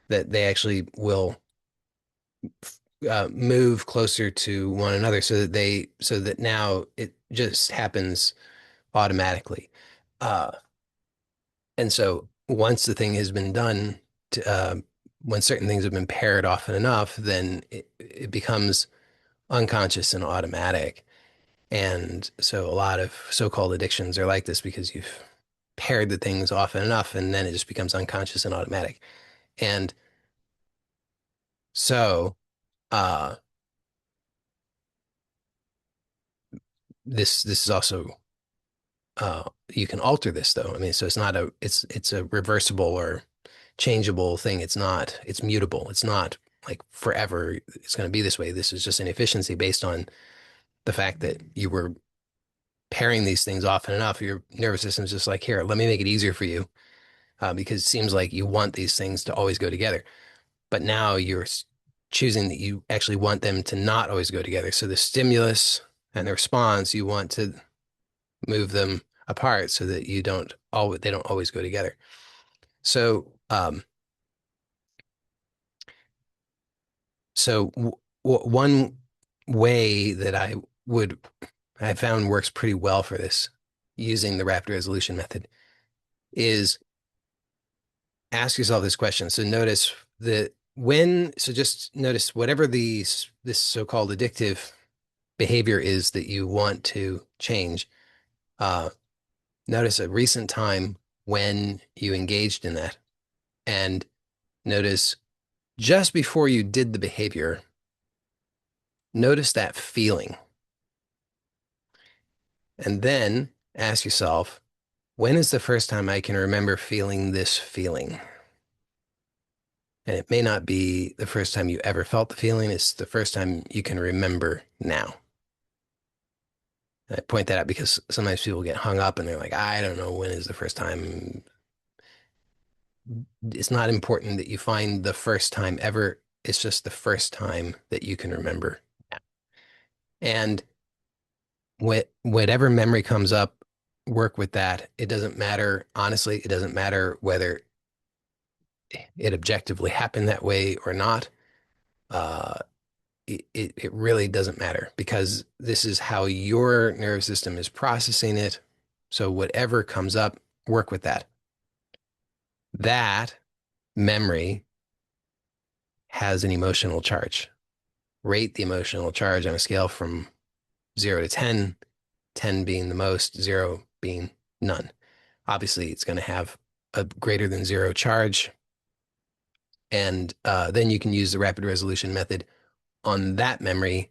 that they actually will move closer to one another so that now it just happens automatically. Uh, and so once the thing has been done, to, when certain things have been paired often enough, then it becomes unconscious and automatic. And so a lot of so-called addictions are like this because you've paired the things often enough, and then it just becomes unconscious and automatic. And so uh, this is also you can alter this though. I mean, so it's a reversible or changeable thing. It's mutable. It's not like forever it's going to be this way. This is just an efficiency based on the fact that you were pairing these things often enough. Your nervous system is just like, here, let me make it easier for you, because it seems like you want these things to always go together. But now you're choosing that you actually want them to not always go together. So the stimulus and the response, you want to move them apart so that they don't always go together. So so one way that I found works pretty well for this using the rapid resolution method is ask yourself this question. So notice just notice whatever this so-called addictive behavior is that you want to change. Uh, Notice a recent time when you engaged in that, and notice just before you did the behavior, notice that feeling. And then ask yourself, when is the first time I can remember feeling this feeling? And it may not be the first time you ever felt the feeling, it's the first time you can remember now. And I point that out because sometimes people get hung up and they're like, I don't know when is the first time. It's not important that you find the first time ever. It's just the first time that you can remember. And whatever memory comes up, work with that. It doesn't matter. Honestly, it doesn't matter whether it objectively happened that way or not. Uh, it really doesn't matter because this is how your nervous system is processing it. So whatever comes up, work with that. That memory has an emotional charge. Rate the emotional charge on a scale from 0 to 10, 10 being the most, 0 being none. Obviously, it's going to have a greater than 0 charge. And then you can use the rapid resolution method on that memory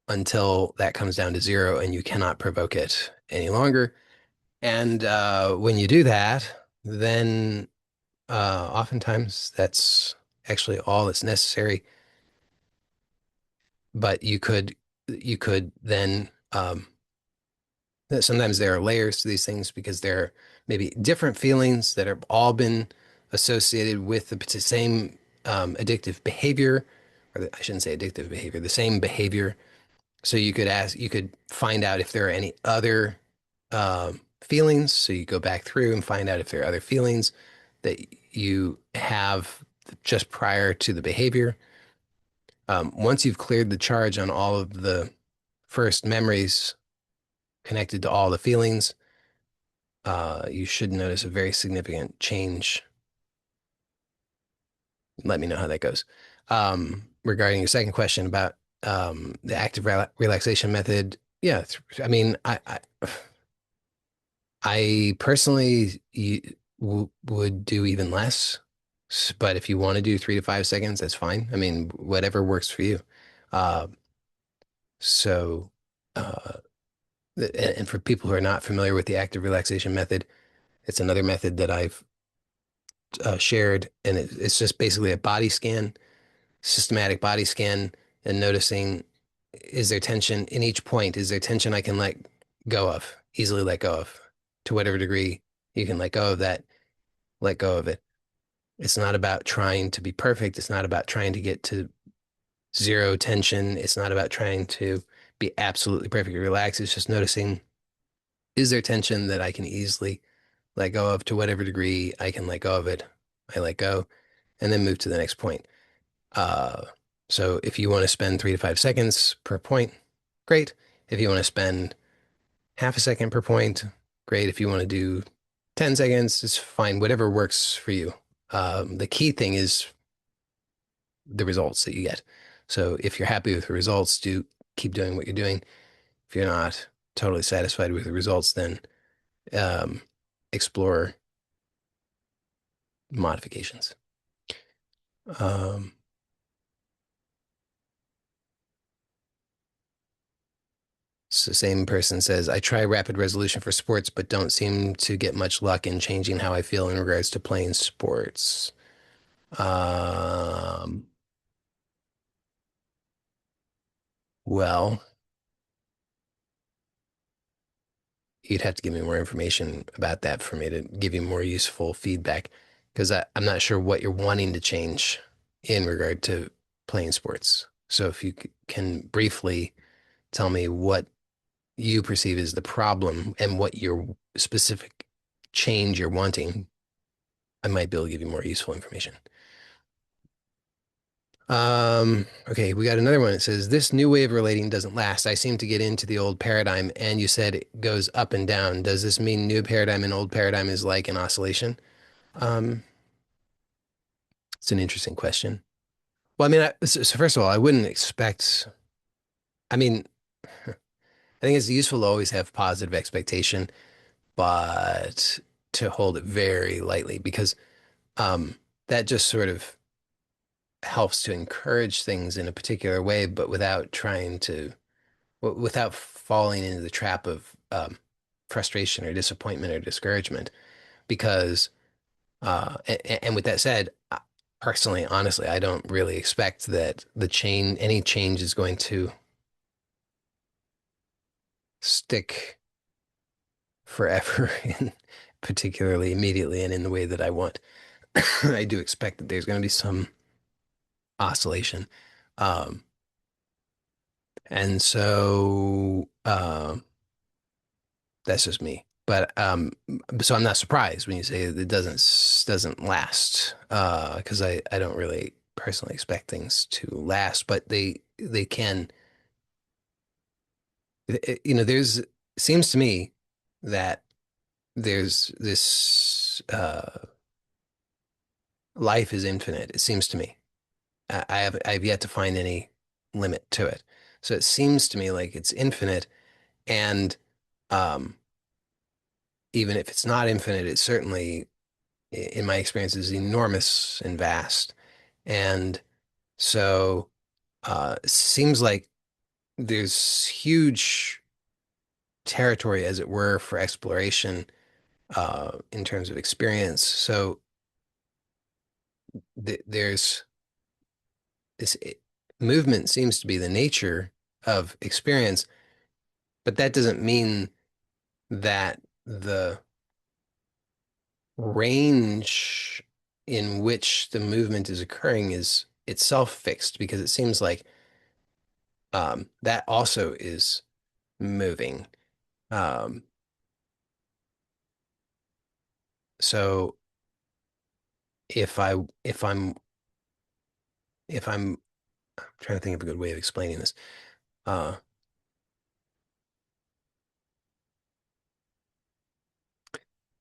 until that comes down to 0 and you cannot provoke it any longer. And when you do that, then oftentimes that's actually all that's necessary. But you could then sometimes there are layers to these things because there are maybe different feelings that have all been associated with the same addictive behavior, I shouldn't say addictive behavior, the same behavior. So you could find out if there are any other feelings. So you go back through and find out if there are other feelings that you have just prior to the behavior. Once you've cleared the charge on all of the first memories connected to all the feelings, you should notice a very significant change. Let me know how that goes. Regarding your second question about the active relaxation method, yeah, I mean, I personally would do even less, but if you want to do 3 to 5 seconds, that's fine. I mean, whatever works for you. Uh, so, uh, and for people who are not familiar with the active relaxation method, it's another method that I've shared, and it's just basically a body scan, systematic body scan, and noticing is there tension in each point? Is there tension I can let go of, easily let go of, to whatever degree you can let go of that, let go of it. It's not about trying to be perfect. It's not about trying to get to zero tension. It's not about trying to be absolutely perfectly relaxed. It's just noticing, is there tension that I can easily let go of to whatever degree I can let go of it? I let go and then move to the next point. Uh, so if you want to spend 3 to 5 seconds per point, great. If you want to spend half a second per point, great. If you want to do 10 seconds, it's fine. Whatever works for you. The key thing is the results that you get. So if you're happy with the results, do keep doing what you're doing. If you're not totally satisfied with the results, then um, explore modifications. Um, so same person says, I try rapid resolution for sports, but don't seem to get much luck in changing how I feel in regards to playing sports. Um, well, you'd have to give me more information about that for me to give you more useful feedback because I'm not sure what you're wanting to change in regard to playing sports. So if you can briefly tell me what you perceive as the problem and what your specific change you're wanting, I might be able to give you more useful information. Okay, we got another one. It says, this new way of relating doesn't last. I seem to get into the old paradigm, and you said it goes up and down. Does this mean new paradigm and old paradigm is like an oscillation? Um, it's an interesting question. Well, I mean, so first of all, I wouldn't expect, I mean, I think it's useful to always have positive expectation, but to hold it very lightly because that just sort of helps to encourage things in a particular way, but without trying to without falling into the trap of frustration or disappointment or discouragement. Because, and with that said, personally, honestly, I don't really expect that any change is going to stick forever, and particularly immediately and in the way that I want. I do expect that there's going to be some oscillation. Um, and so, that's just me. But so I'm not surprised when you say it doesn't last, because I don't really personally expect things to last, but they can. You know, there's seems to me that there's this life is infinite. It seems to me. I've yet to find any limit to it. So it seems to me like it's infinite, and um, even if it's not infinite, it's certainly in my experience, is enormous and vast. And so it seems like there's huge territory, as it were, for exploration in terms of experience. So there's this movement seems to be the nature of experience, but that doesn't mean that the range in which the movement is occurring is itself fixed because it seems like that also is moving. Um, so if I if I'm trying to think of a good way of explaining this. Uh,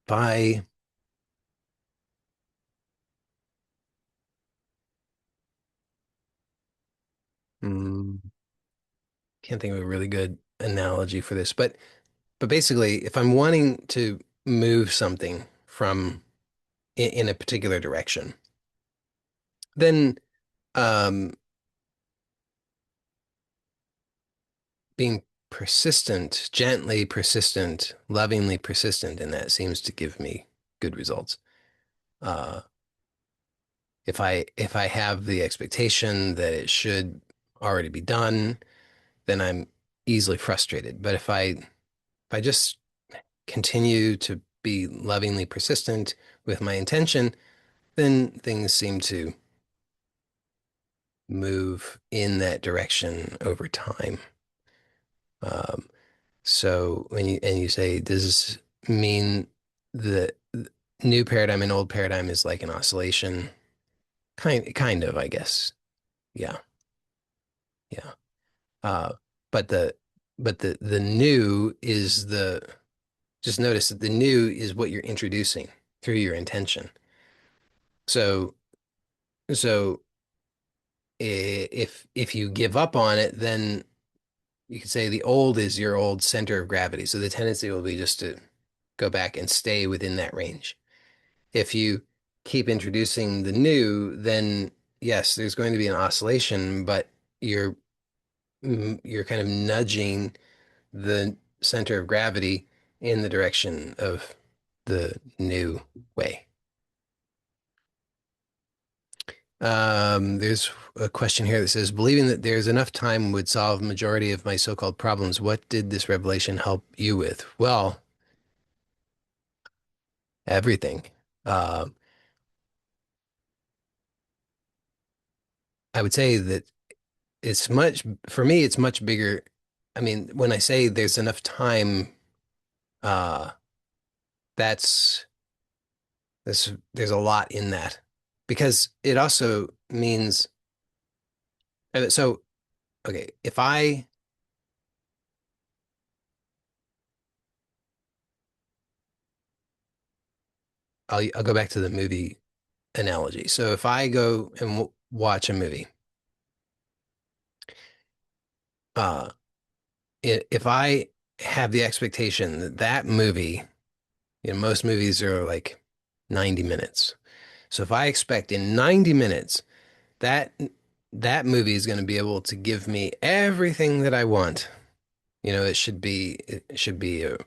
by mm, can't think of a really good analogy for this, but basically, if I'm wanting to move something from in a particular direction, then um, being persistent, gently persistent, lovingly persistent in that seems to give me good results. Uh, if I have the expectation that it should already be done, then I'm easily frustrated. But if I just continue to be lovingly persistent with my intention, then things seem to move in that direction over time. Um, so when you say, does this mean the new paradigm and old paradigm is like an oscillation? Kind of, I guess. Yeah, yeah. Uh, but the new is the just notice that the new is what you're introducing through your intention. So so if you give up on it, then you could say the old is your old center of gravity. So the tendency will be just to go back and stay within that range. If you keep introducing the new, then yes, there's going to be an oscillation, but you're you're kind of nudging the center of gravity in the direction of the new way. There's a question here that says, believing that there's enough time would solve majority of my so-called problems. What did this revelation help you with? Well, everything. Um, I would say that for me, it's much bigger. I mean, when I say there's enough time, uh, that's, there's a lot in that because it also means, so, okay, if I'll go back to the movie analogy. So if I go and watch a movie, uh, if I have the expectation that that movie, most movies are like 90 minutes. So if I expect in 90 minutes that that movie is going to be able to give me everything that I want, it should be a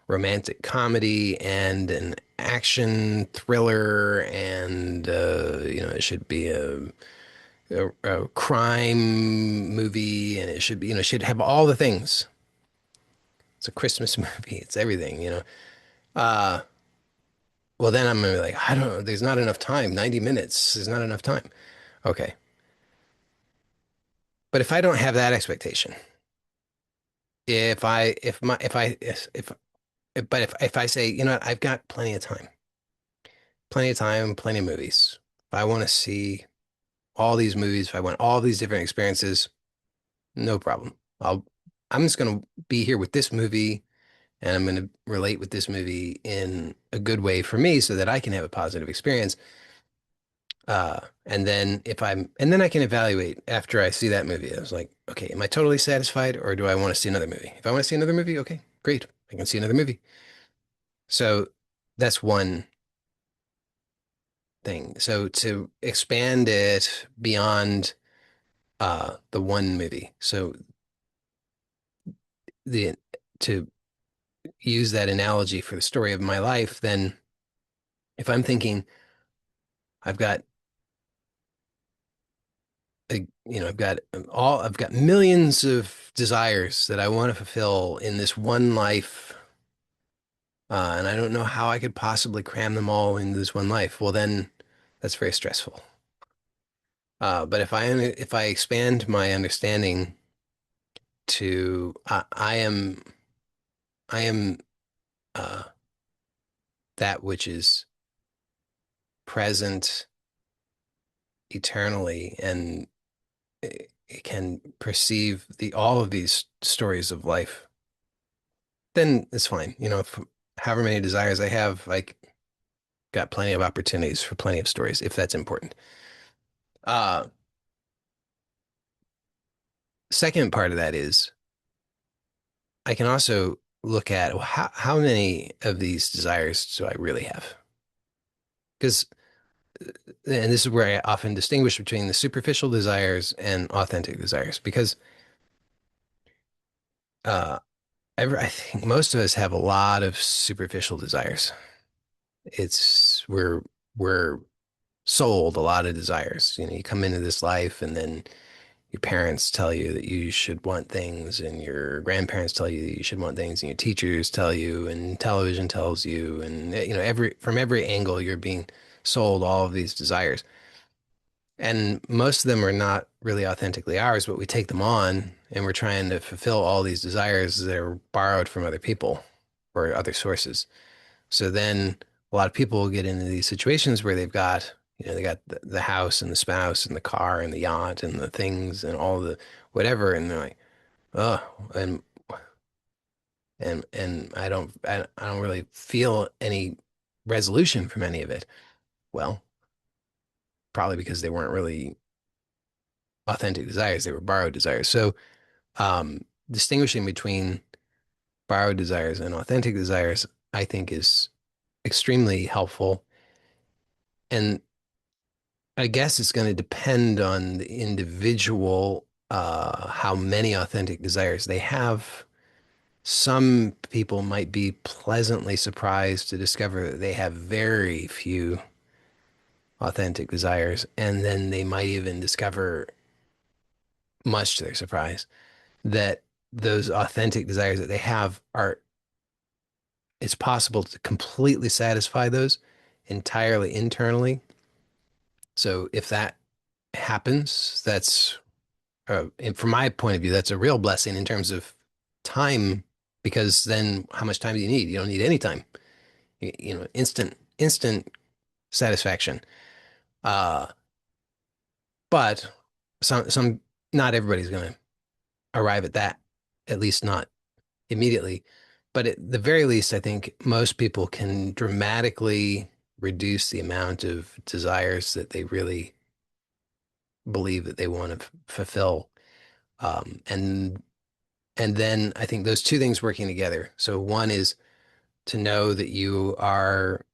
romantic comedy and an action thriller and it should be a crime movie and it should be, it should have all the things. It's a Christmas movie. It's everything. Uh, well, then I'm gonna be like, I don't know. There's not enough time. 90 minutes is not enough time. Okay. But if I don't have that expectation, if I, if my, if I say, what, I've got plenty of time, plenty of movies. If I want to see all these movies, if I want all these different experiences, no problem. I'm just gonna be here with this movie and I'm going to relate with this movie in a good way for me so that I can have a positive experience. And then I can evaluate after I see that movie. I was like, okay, am I totally satisfied or do I want to see another movie? If I want to see another movie, okay, great. I can see another movie. So that's one thing. So to expand it beyond the one movie. So the to use that analogy for the story of my life, then if I'm thinking I've got I've got millions of desires that I want to fulfill in this one life, and I don't know how I could possibly cram them all into this one life. Well, then that's very stressful. But if I expand my understanding to I am uh, that which is present eternally, and it can perceive the all of these stories of life, then it's fine. You know, if, however many desires I have, like got plenty of opportunities for plenty of stories if that's important. Uh, Second part of that is I can also look at, well, how many of these desires do I really have? Because, and this is where I often distinguish between the superficial desires and authentic desires, because uh, I think most of us have a lot of superficial desires. It's we're sold a lot of desires. You know, you come into this life and then your parents tell you that you should want things, and your grandparents tell you that you should want things, and your teachers tell you, and television tells you, and you know, every from every angle you're being sold all of these desires. And most of them are not really authentically ours, but we take them on and we're trying to fulfill all these desires that are borrowed from other people or other sources. So then a lot of people will get into these situations where they've got, you know, they got the house and the spouse and the car and the yacht and the things and all the whatever. And they're like, oh, and I don't really feel any resolution from any of it. Well, probably because they weren't really authentic desires. They were borrowed desires. So distinguishing between borrowed desires and authentic desires, I think is extremely helpful. And I guess it's going to depend on the individual, how many authentic desires they have. Some people might be pleasantly surprised to discover that they have very few authentic desires, and then they might even discover, much to their surprise, that those authentic desires that they have are, it's possible to completely satisfy those entirely internally. So if that happens, that's and from my point of view, that's a real blessing in terms of time, because then how much time do you need? You don't need any time. You know, instant satisfaction. Uh, but some, not everybody's going to arrive at that, at least not immediately. But at the very least, I think most people can dramatically reduce the amount of desires that they really believe that they want to fulfill. Um, and And then I think those two things working together. So one is to know that you are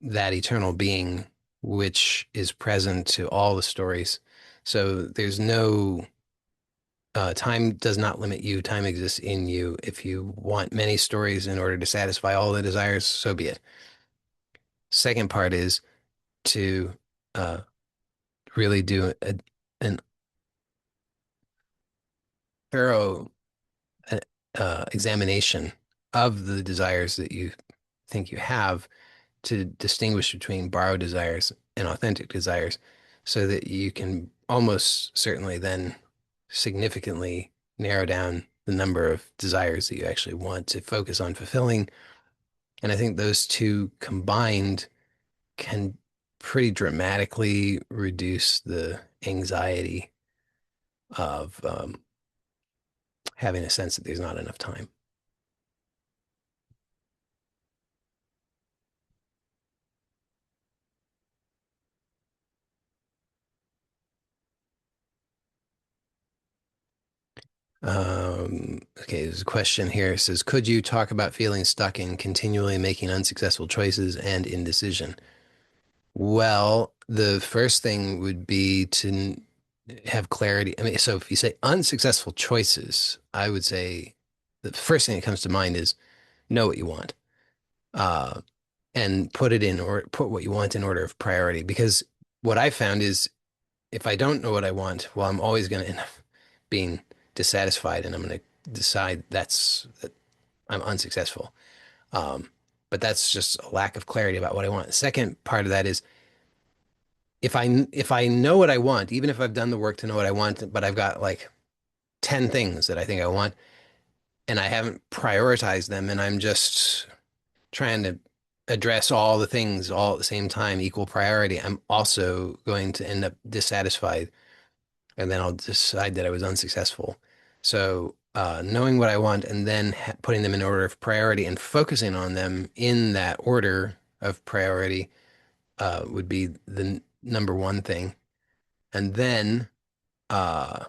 that eternal being which is present to all the stories. So there's no time does not limit you. Time exists in you. If you want many stories in order to satisfy all the desires, so be it. Second part is to uh, really do an thorough uh, examination of the desires that you think you have, to distinguish between borrowed desires and authentic desires, so that you can almost certainly then significantly narrow down the number of desires that you actually want to focus on fulfilling. And I think those two combined can pretty dramatically reduce the anxiety of having a sense that there's not enough time. Okay, there's a question here. It says, could you talk about feeling stuck in continually making unsuccessful choices and indecision? Well, the first thing would be to have clarity. I mean, so if you say unsuccessful choices, I would say the first thing that comes to mind is know what you want, uh, and put it in, or put what you want in order of priority. Because what I found is if I don't know what I want, well, I'm always going to end up being dissatisfied, and I'm going to decide that I'm unsuccessful. Um, but that's just a lack of clarity about what I want. The second part of that is if I know what I want, even if I've done the work to know what I want, but I've got like 10 things that I think I want and I haven't prioritized them and I'm just trying to address all the things all at the same time, equal priority, I'm also going to end up dissatisfied and then I'll decide that I was unsuccessful. So, knowing what I want and then putting them in order of priority and focusing on them in that order of priority would be the number one thing. And then, uh,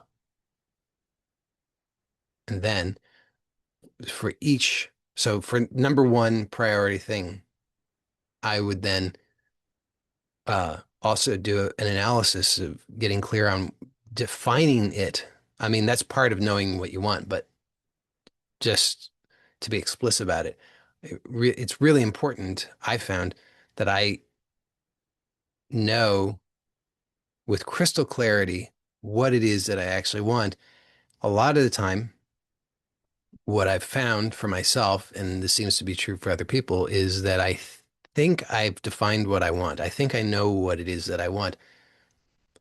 and then for each, so for number one priority thing, I would then also do an analysis of getting clear on defining it. I mean, that's part of knowing what you want, but just to be explicit about it, it's really important, I found, that I know with crystal clarity what it is that I actually want. A lot of the time, what I've found for myself, and this seems to be true for other people, is that I think I've defined what I want. I think I know what it is that I want.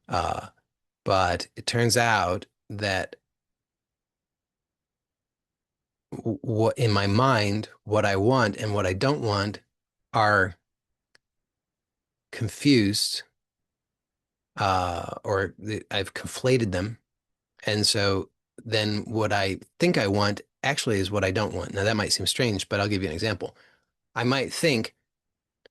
Uh, but it turns out that what in my mind, what I want and what I don't want are confused, or I've conflated them. And so then what I think I want actually is what I don't want. Now that might seem strange, but I'll give you an example. I might think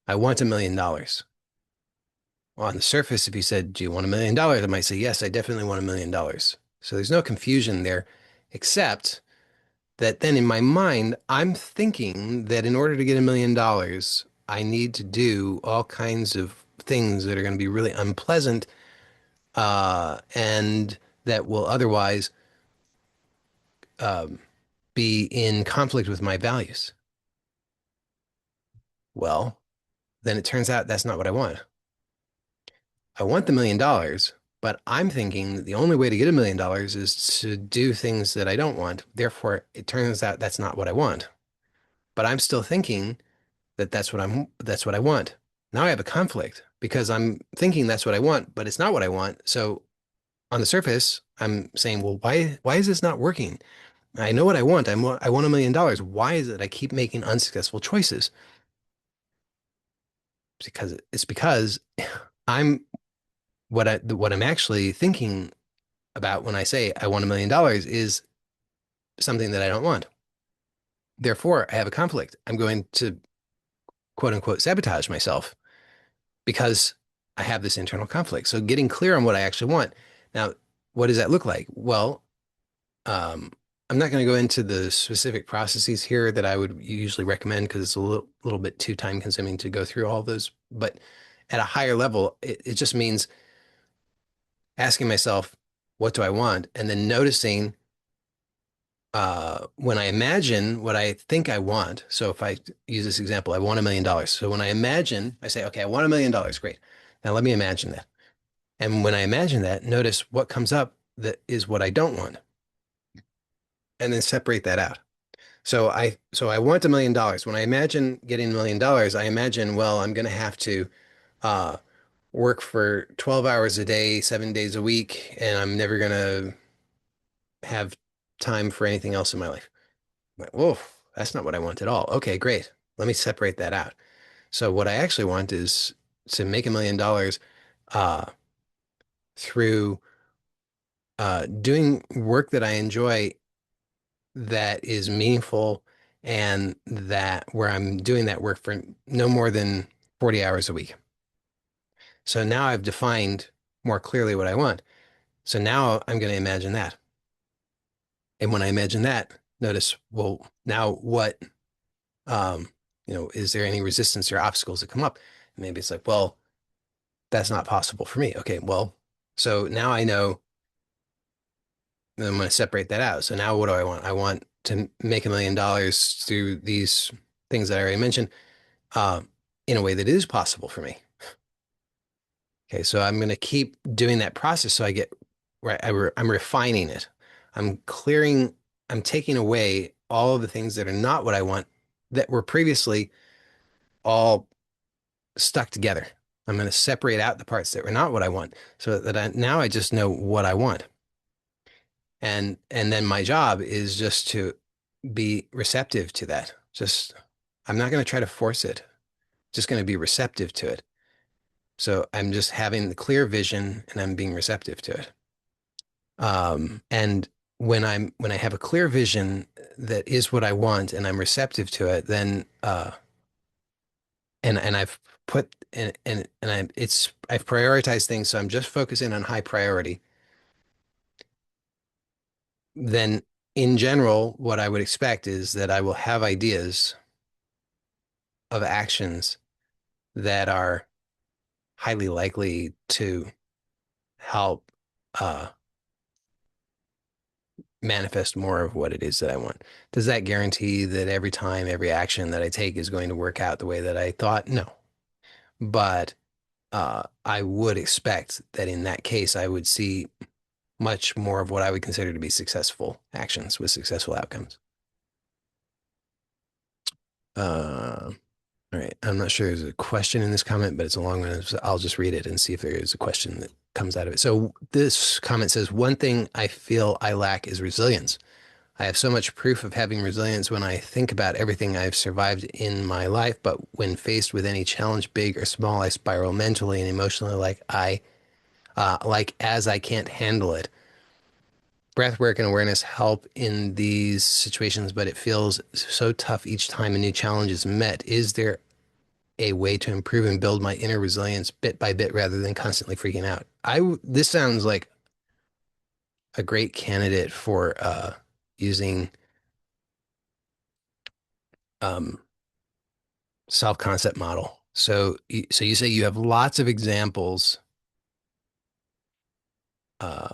I want $1 million. Well, on the surface, if you said, "Do you want $1 million?" I might say, "Yes, I definitely want $1 million." So there's no confusion there, except that then in my mind, I'm thinking that in order to get $1 million, I need to do all kinds of things that are going to be really unpleasant, and that will otherwise um, be in conflict with my values. Well, then it turns out that's not what I want. I want the $1 million, but I'm thinking that the only way to get $1 million is to do things that I don't want. Therefore, it turns out that's not what I want. But I'm still thinking that that's what I want. Now I have a conflict because I'm thinking that's what I want, but it's not what I want. So on the surface, I'm saying, well, why is this not working? I know what I want. I want $1 million. Why is it I keep making unsuccessful choices? Because I'm what I'm actually thinking about when I say I want $1 million is something that I don't want. Therefore, I have a conflict. I'm going to quote unquote sabotage myself because I have this internal conflict. So getting clear on what I actually want. Now, what does that look like? Well, um, I'm not going to go into the specific processes here that I would usually recommend because it's a little bit too time consuming to go through all those. But at a higher level, it just means asking myself, what do I want? And then noticing when I imagine what I think I want. So if I use this example, I want $1 million. So when I imagine, I say, okay, I want $1 million. Great. Now let me imagine that. And when I imagine that, notice what comes up that is what I don't want, and then separate that out. So I want $1 million. When I imagine getting $1 million, I imagine, well, I'm going to have to uh, work for 12 hours a day, 7 days a week, and I'm never going to have time for anything else in my life. Like, whoa, that's not what I want at all. Okay, great. Let me separate that out. So what I actually want is to make $1 million uh, through doing work that I enjoy that is meaningful and that where I'm doing that work for no more than 40 hours a week. So now I've defined more clearly what I want. So now I'm going to imagine that. And when I imagine that, notice, well, now what, um, is there any resistance or obstacles that come up? And maybe it's like, well, that's not possible for me. Okay, well, so now I know I'm going to separate that out. So now what do I want? I want to make $1 million through these things that I already mentioned, um, in a way that is possible for me. Okay, so I'm going to keep doing that process so I get right. I'm refining it. I'm clearing, I'm taking away all of the things that are not what I want that were previously all stuck together. I'm going to separate out the parts that were not what I want so that now I just know what I want. And then my job is just to be receptive to that. Just I'm not going to try to force it. Just going to be receptive to it. So I'm just having the clear vision and I'm being receptive to it. And when I have a clear vision that is what I want and I'm receptive to it, then and I've put and I've prioritized things, so I'm just focusing on high priority. Then in general, what I would expect is that I will have ideas of actions that are highly likely to help uh, manifest more of what it is that I want. Does that guarantee that every time, every action that I take is going to work out the way that I thought? No. But I would expect that in that case, I would see much more of what I would consider to be successful actions with successful outcomes. Uh, all right. I'm not sure there's a question in this comment, but it's a long one. So I'll just read it and see if there is a question that comes out of it. So this comment says, one thing I feel I lack is resilience. I have so much proof of having resilience when I think about everything I've survived in my life, but when faced with any challenge, big or small, I spiral mentally and emotionally like as I can't handle it. Breathwork and awareness help in these situations, but it feels so tough each time a new challenge is met. Is there a way to improve and build my inner resilience bit by bit rather than constantly freaking out? This sounds like a great candidate for using um, self-concept model. So you say you have lots of examples uh,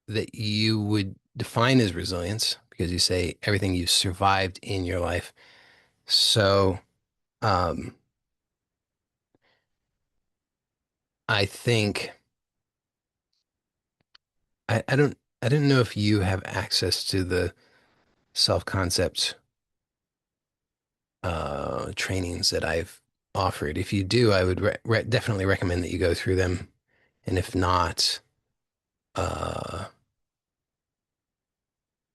that you would define as resilience because you say everything you've survived in your life. So um, I think I don't know if you have access to the self-concept trainings that I've offered. If you do, I would definitely recommend that you go through them. And if not, uh,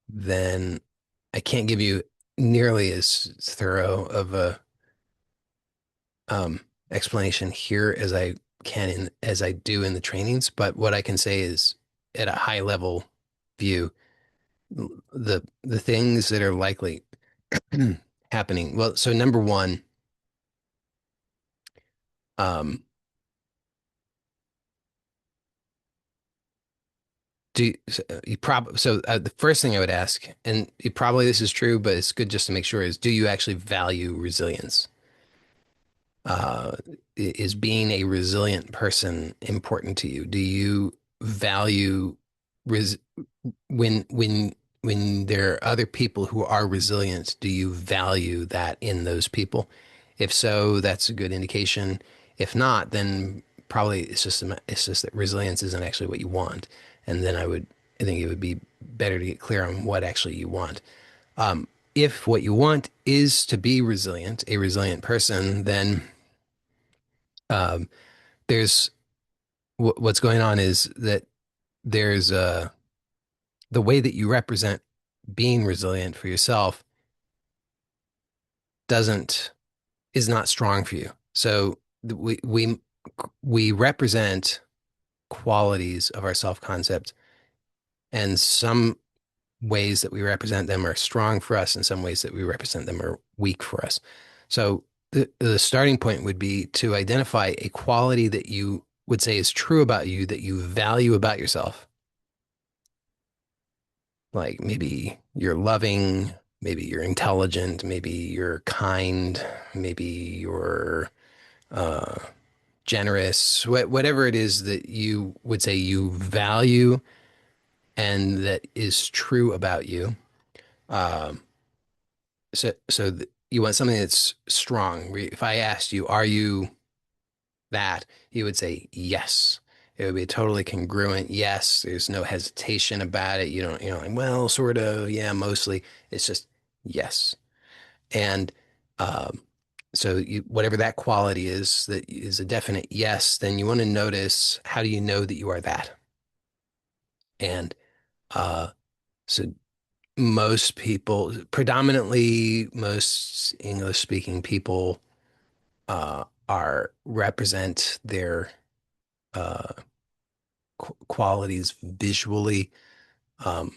then I can't give you nearly as thorough of a um, explanation here as I can as I do in the trainings. But what I can say is, at a high level view, the things that are likely happening. Well, so number one, um, you probably the first thing I would ask, and you probably this is true, but it's good just to make sure, is do you actually value resilience? Uh, is being a resilient person important to you? Do you value res when there are other people who are resilient, do you value that in those people? If so, that's a good indication. If not, then probably it's just that resilience isn't actually what you want. And then I think it would be better to get clear on what actually you want. If what you want is to be resilient, a resilient person, then um, there's what's going on is that there's the way that you represent being resilient for yourself doesn't is not strong for you. So we represent qualities of our self-concept, and some ways that we represent them are strong for us, and some ways that we represent them are weak for us. So the starting point would be to identify a quality that you would say is true about you, that you value about yourself. Like maybe you're loving, maybe you're intelligent, maybe you're kind, maybe you're uh, generous, whatever it is that you would say you value and that is true about you. Um, you want something that's strong. If I asked you, are you that? You would say yes. It would be totally congruent. Yes. There's no hesitation about it. You know, like, well, sort of, yeah, mostly. It's just yes. And um, So whatever that quality is that is a definite yes, then you want to notice how do you know that you are that? And uh, so most people, predominantly most English speaking people, are represent their uh, qualities visually. Um,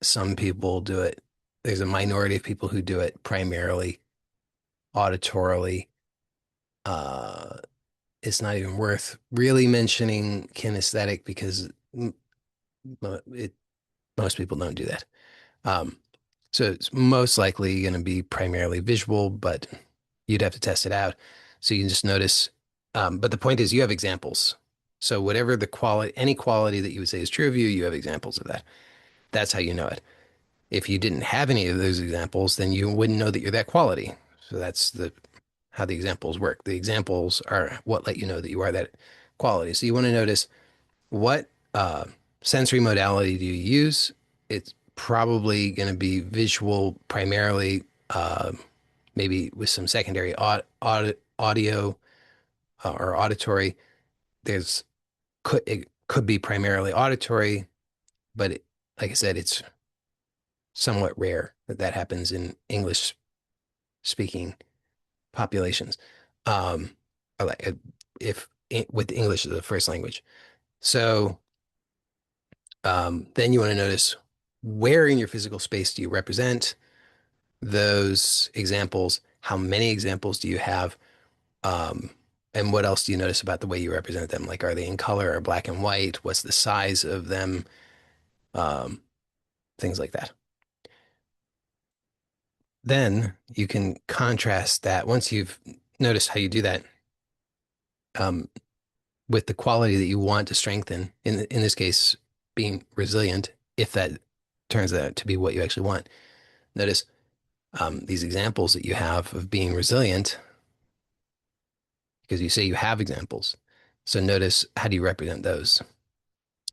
some people do it. There's a minority of people who do it primarily auditorily. Uh, it's not even worth really mentioning kinesthetic because it, most people don't do that. Um, so it's most likely going to be primarily visual, but you'd have to test it out. So you can just notice. But the point is, you have examples. So whatever the quality, any quality that you would say is true of you, you have examples of that. That's how you know it. If you didn't have any of those examples, then you wouldn't know that you're that quality. So that's the how the examples work. The examples are what let you know that you are that quality. So you want to notice what sensory modality do you use? It's probably going to be visual primarily, maybe with some secondary audio or auditory. There's it could be primarily auditory, but like I said, it's somewhat rare that that happens in English speaking populations. Um, like if with English as a first language. So then you want to notice where in your physical space do you represent those examples? How many examples do you have? Um, and what else do you notice about the way you represent them? Like, are they in color or black and white? What's the size of them? Um, things like that. Then you can contrast that once you've noticed how you do that um, with the quality that you want to strengthen. In this case, being resilient, if that turns out to be what you actually want. Notice these examples that you have of being resilient, because you say you have examples. So notice how do you represent those?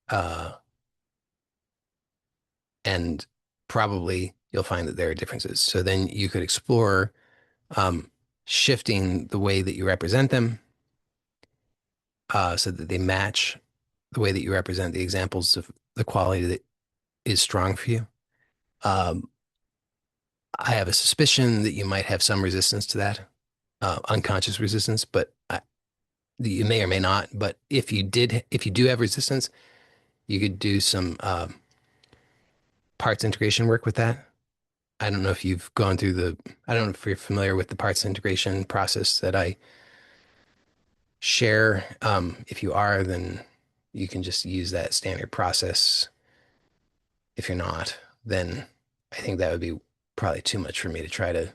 Uh, and probably you'll find that there are differences. So then you could explore um, shifting the way that you represent them so that they match the way that you represent the examples of the quality that is strong for you. Um, I have a suspicion that you might have some resistance to that, unconscious resistance, but you may or may not. But if you do have resistance, you could do some parts integration work with that. I don't know if you've gone through I don't know if you're familiar with the parts integration process that I share. If you are, then you can just use that standard process. If you're not, then I think that would be probably too much for me to try to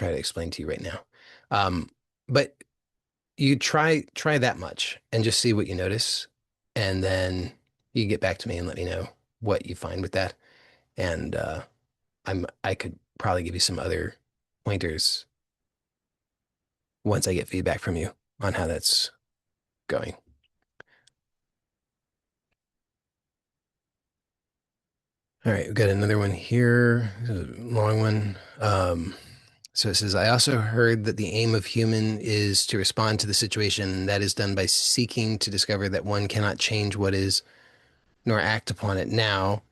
explain to you right now. But you try that much and just see what you notice, and then you get back to me and let me know what you find with that. And I could probably give you some other pointers once I get feedback from you on how that's going. All right, we've got another one here, a long one. So it says, I also heard that the aim of human is to respond to the situation, and that is done by seeking to discover that one cannot change what is, nor act upon it now.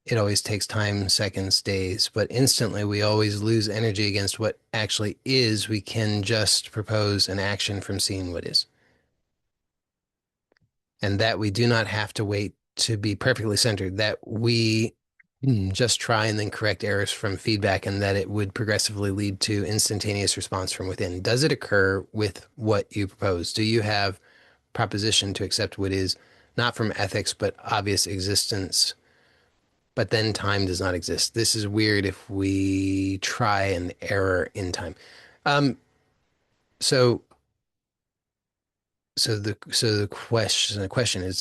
It always takes time, seconds, days, but instantly we always lose energy against what actually is. We can just propose an action from seeing what is. And that we do not have to wait to be perfectly centered, that we just try and then correct errors from feedback, and that it would progressively lead to instantaneous response from within. Does it occur with what you propose? Do you have proposition to accept what is not from ethics, but obvious existence? But then time does not exist. This is weird if we try an error in time. Um, so the question is,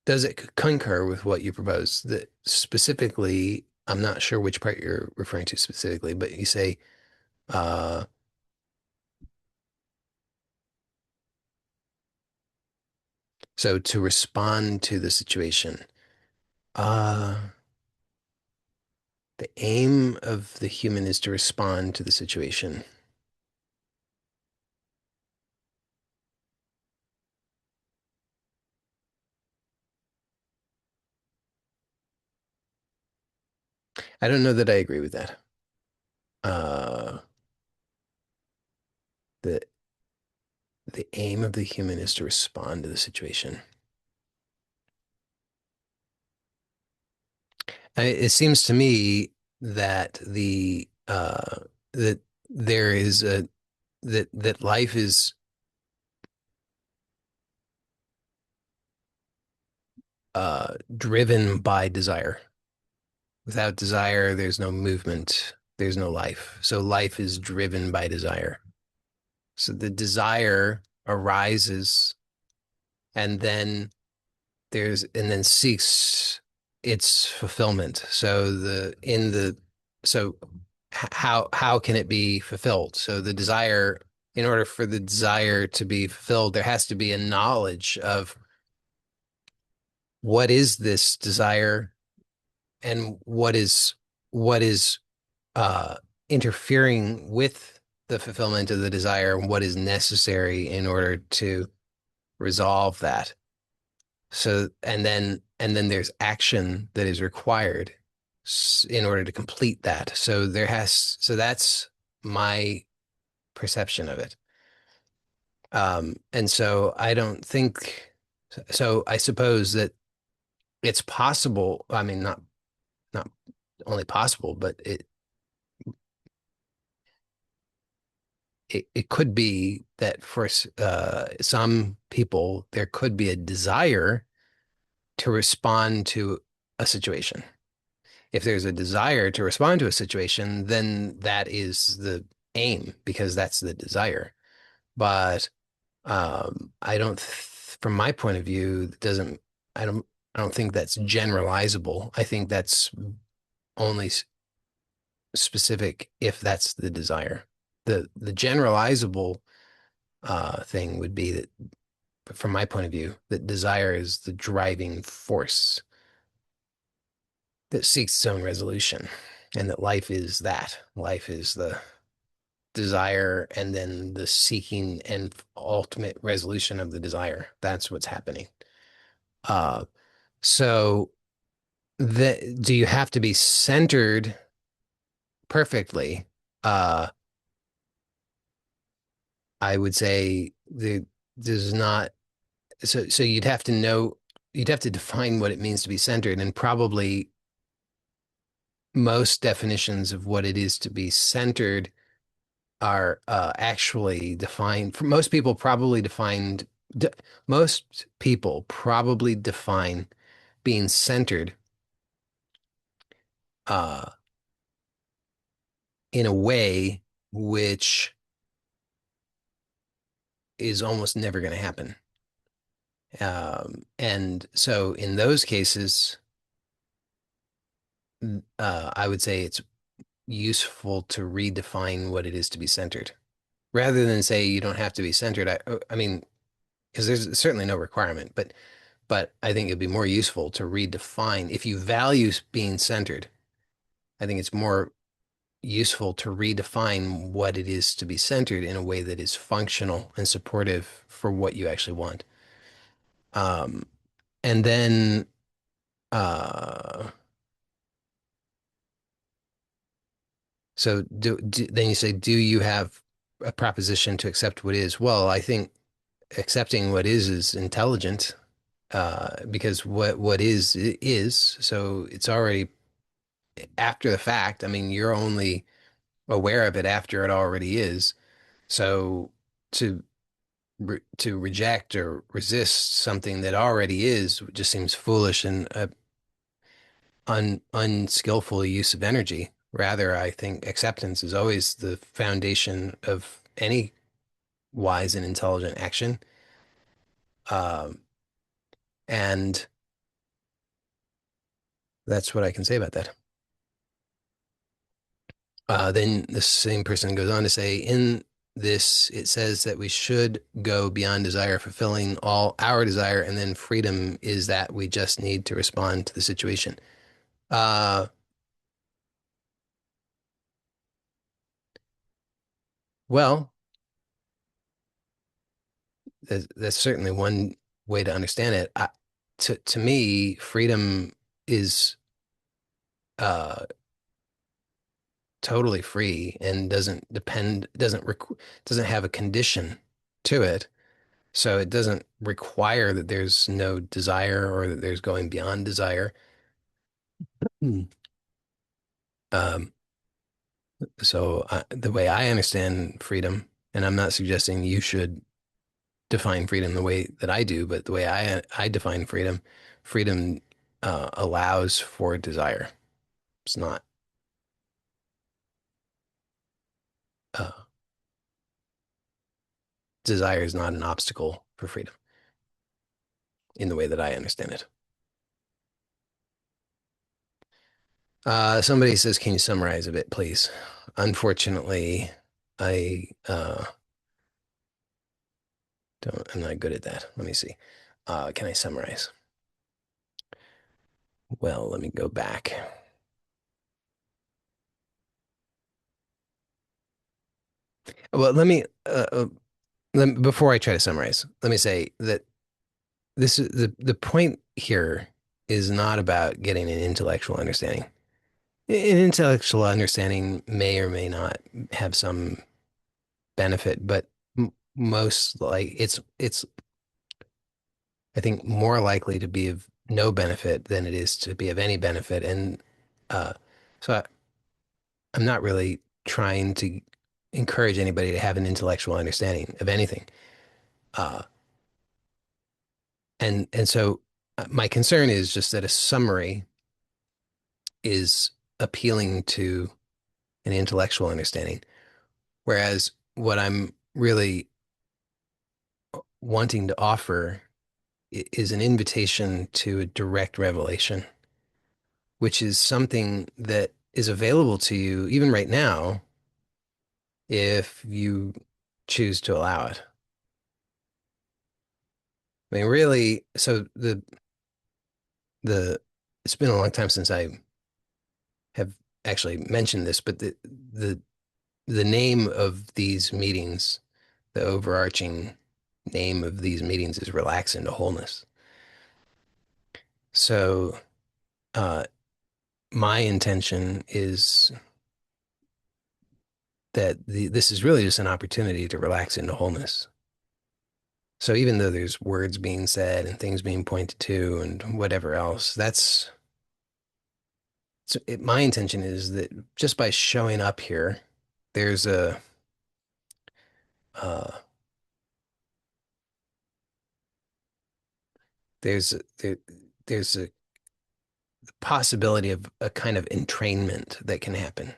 does it concur with what you propose? That specifically, I'm not sure which part you're referring to specifically, but you say uh, so to respond to the situation. Uh, The aim of the human is to respond to the situation. I don't know that I agree with that. Uh, the the aim of the human is to respond to the situation. It seems to me that that there is a that life is driven by desire. Without desire, there's no movement, there's no life. So life is driven by desire. So the desire arises and then and then seeks its fulfillment. So how can it be fulfilled? So the desire, in order for the desire to be fulfilled, there has to be a knowledge of what is this desire and what is uh interfering with the fulfillment of the desire and what is necessary in order to resolve that. So, and then there's action that is required in order to complete that. So that's my perception of it. And so I don't think, so I suppose that it's possible. I mean, not only possible, but it could be that for some people, there could be a desire to respond to a situation. If there's a desire to respond to a situation, then that is the aim because that's the desire. But I don't, from my point of view, it doesn't, I don't, I don't think that's generalizable. I think that's only specific if that's the desire. The generalizable thing would be that, from my point of view, that desire is the driving force that seeks its own resolution, and that life is that. Life is the desire and then the seeking and ultimate resolution of the desire. That's what's happening. Uh, so do you have to be centered perfectly? Uh, I would say there's not. So you'd have to define what it means to be centered, and probably most definitions of what it is to be centered are actually defined. For most people probably define being centered uh, in a way which is almost never going to happen. And so in those cases, I would say it's useful to redefine what it is to be centered, rather than say you don't have to be centered. I mean, because there's certainly no requirement, but I think it'd be more useful to redefine if you value being centered. I think it's more useful to redefine what it is to be centered in a way that is functional and supportive for what you actually want. Um, and then uh, so then you say, do you have a proposition to accept what is? Well, I think accepting what is intelligent, because what is. So it's already after the fact. I mean, you're only aware of it after it already is. So to to reject or resist something that already is just seems foolish and unskillful use of energy. Rather, I think acceptance is always the foundation of any wise and intelligent action. Um, and that's what I can say about that. Then the same person goes on to say, in this, it says that we should go beyond desire, fulfilling all our desire, and then freedom is that we just need to respond to the situation. Uh, Well, that's certainly one way to understand it. To me, freedom is uh, totally free and doesn't have a condition to it. So it doesn't require that there's no desire or that there's going beyond desire. Hmm. Um, the way I understand freedom, and I'm not suggesting you should define freedom the way that I do, but the way I define freedom, freedom allows for desire. It's not uh, Desire is not an obstacle for freedom in the way that I understand it. Somebody says, "Can you summarize a bit, please?" Unfortunately, I I'm not good at that. Let me see. Can I summarize? Well, let me go back. Well, before I try to summarize, let me say that the point here is not about getting an intellectual understanding. An intellectual understanding may or may not have some benefit, but most like it's I think more likely to be of no benefit than it is to be of any benefit. And uh, so I'm not really trying to encourage anybody to have an intellectual understanding of anything. Uh, and so my concern is just that a summary is appealing to an intellectual understanding, whereas what I'm really wanting to offer is an invitation to a direct revelation, which is something that is available to you even right now if you choose to allow it. I mean, really, so the it's been a long time since I have actually mentioned this, but the the name of these meetings, the overarching name of these meetings is Relax into Wholeness. So, uh, my intention is that this is really just an opportunity to relax into wholeness. So even though there's words being said and things being pointed to and whatever else, my intention is that just by showing up here, there's a uh, there's a, there, there's a possibility of a kind of entrainment that can happen.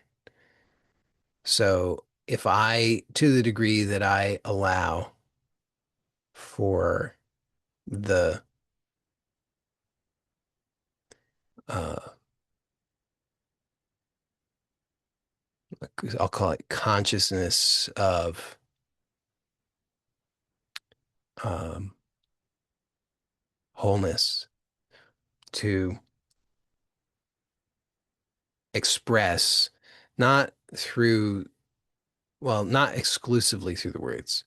So if to the degree that I allow for the uh, I'll call it consciousness of um, wholeness to express, not through, well, not exclusively through the words,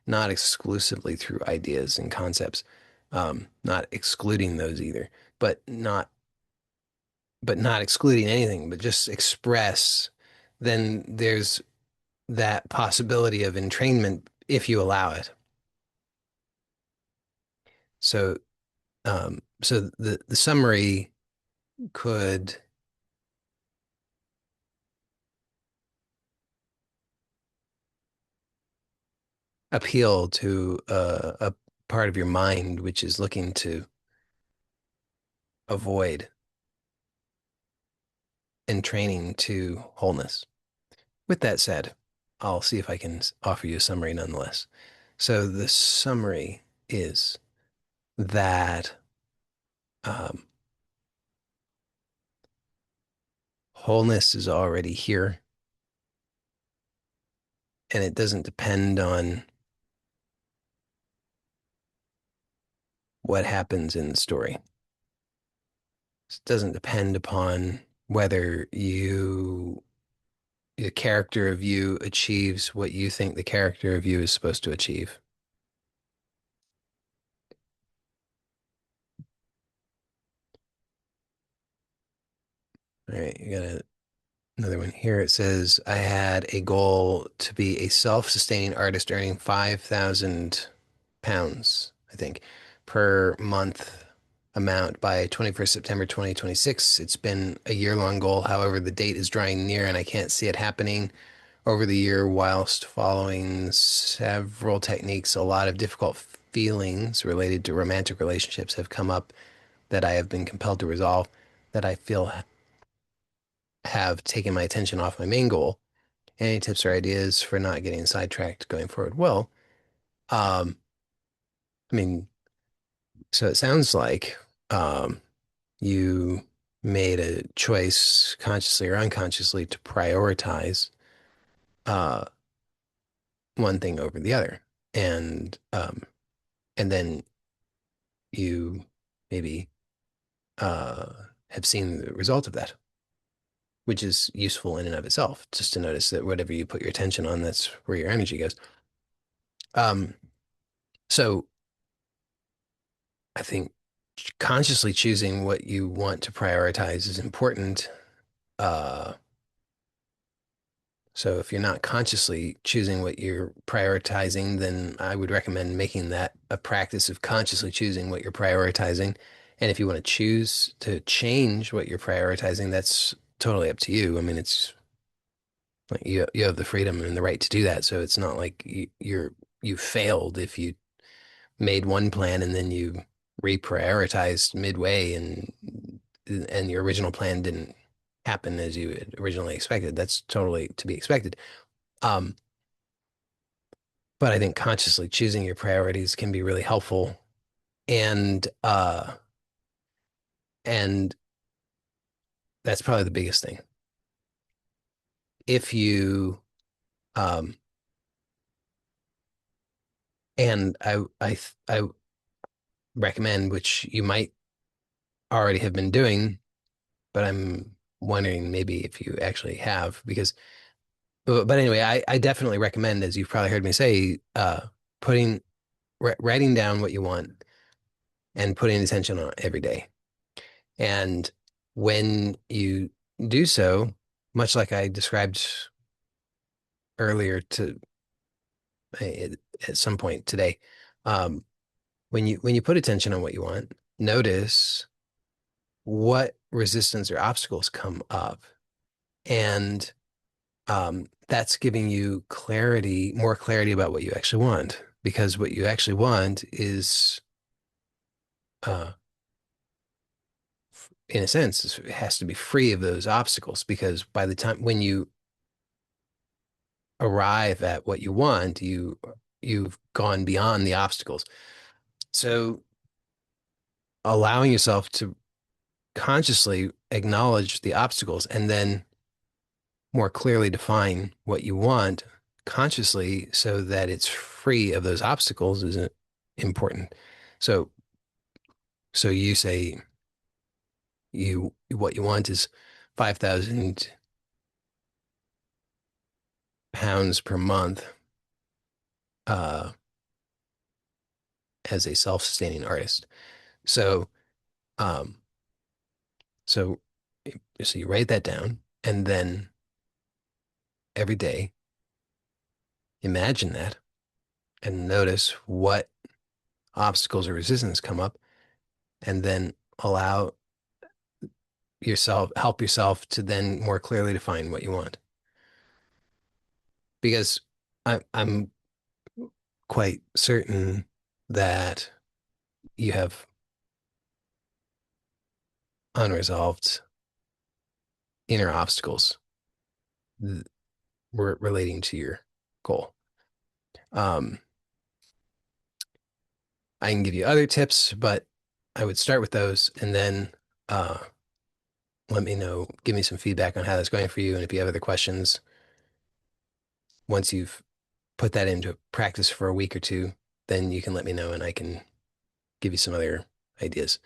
not exclusively through ideas and concepts, not excluding those either, but not excluding anything, but just express, then there's that possibility of entrainment if you allow it. So, so the summary could appeal to a part of your mind which is looking to avoid and training to wholeness. With that said, I'll see if I can offer you a summary nonetheless. So the summary is that um, wholeness is already here, and it doesn't depend on what happens in the story. It doesn't depend upon whether you the character of you achieves what you think the character of you is supposed to achieve. All right, you got another one here. It says, I had a goal to be a self-sustaining artist earning £5,000, I think, per month amount by 21st September 2026. It's been a year-long goal. However, the date is drawing near and I can't see it happening. Over the year, whilst following several techniques, a lot of difficult feelings related to romantic relationships have come up that I have been compelled to resolve, that I feel have taken my attention off my main goal. Any tips or ideas for not getting sidetracked going forward? Well, um, I mean, so it sounds like you made a choice consciously or unconsciously to prioritize uh, one thing over the other. And then you maybe uh, have seen the result of that, which is useful in and of itself, just to notice that whatever you put your attention on, that's where your energy goes. Um, so I think consciously choosing what you want to prioritize is important. Uh, so if you're not consciously choosing what you're prioritizing, then I would recommend making that a practice of consciously choosing what you're prioritizing. And if you want to choose to change what you're prioritizing, that's totally up to you. I mean, it's like you have the freedom and the right to do that. So it's not like you failed if you made one plan and then you reprioritized midway and your original plan didn't happen as you had originally expected. That's totally to be expected. Um, but I think consciously choosing your priorities can be really helpful. And and that's probably the biggest thing. If you um and I recommend, which you might already have been doing, but I'm wondering maybe if you actually have, because but anyway, I definitely recommend, as you've probably heard me say, putting writing down what you want and putting attention on it every day. And when you do so, much like I described earlier to uh, at some point today, um, when you put attention on what you want, notice what resistance or obstacles come up, and that's giving you clarity, more clarity about what you actually want. Because what you actually want is, uh, in a sense, it has to be free of those obstacles. Because by the time when you arrive at what you want, you've gone beyond the obstacles. So allowing yourself to consciously acknowledge the obstacles and then more clearly define what you want consciously so that it's free of those obstacles is important. So, so you say you what you want is 5,000 pounds per month uh, as a self-sustaining artist. So, um, so, so you write that down, and then every day imagine that and notice what obstacles or resistance come up, and then allow help yourself to then more clearly define what you want. Because I'm quite certain that you have unresolved inner obstacles relating to your goal. Um, I can give you other tips, but I would start with those and then uh, let me know, give me some feedback on how that's going for you. And if you have other questions, once you've put that into practice for a week or two, then you can let me know and I can give you some other ideas.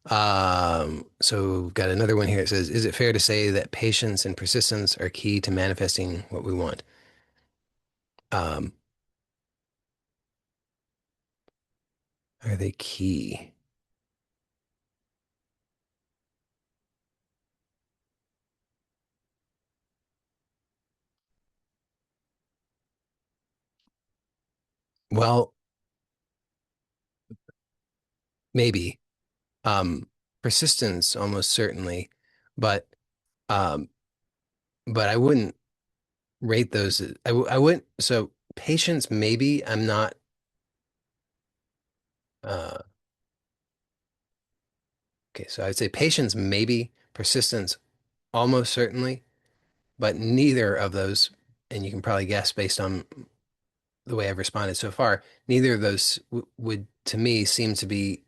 So we've got another one here. It says, is it fair to say that patience and persistence are key to manifesting what we want? Um, are they key? Well, maybe. Um, Persistence almost certainly, but um, but I wouldn't rate those. I wouldn't. So patience, maybe. I'm not. Uh, okay, so I'd say patience, maybe. Persistence, almost certainly, but neither of those, and you can probably guess based on the way I've responded so far, neither of those w would, to me, seem to be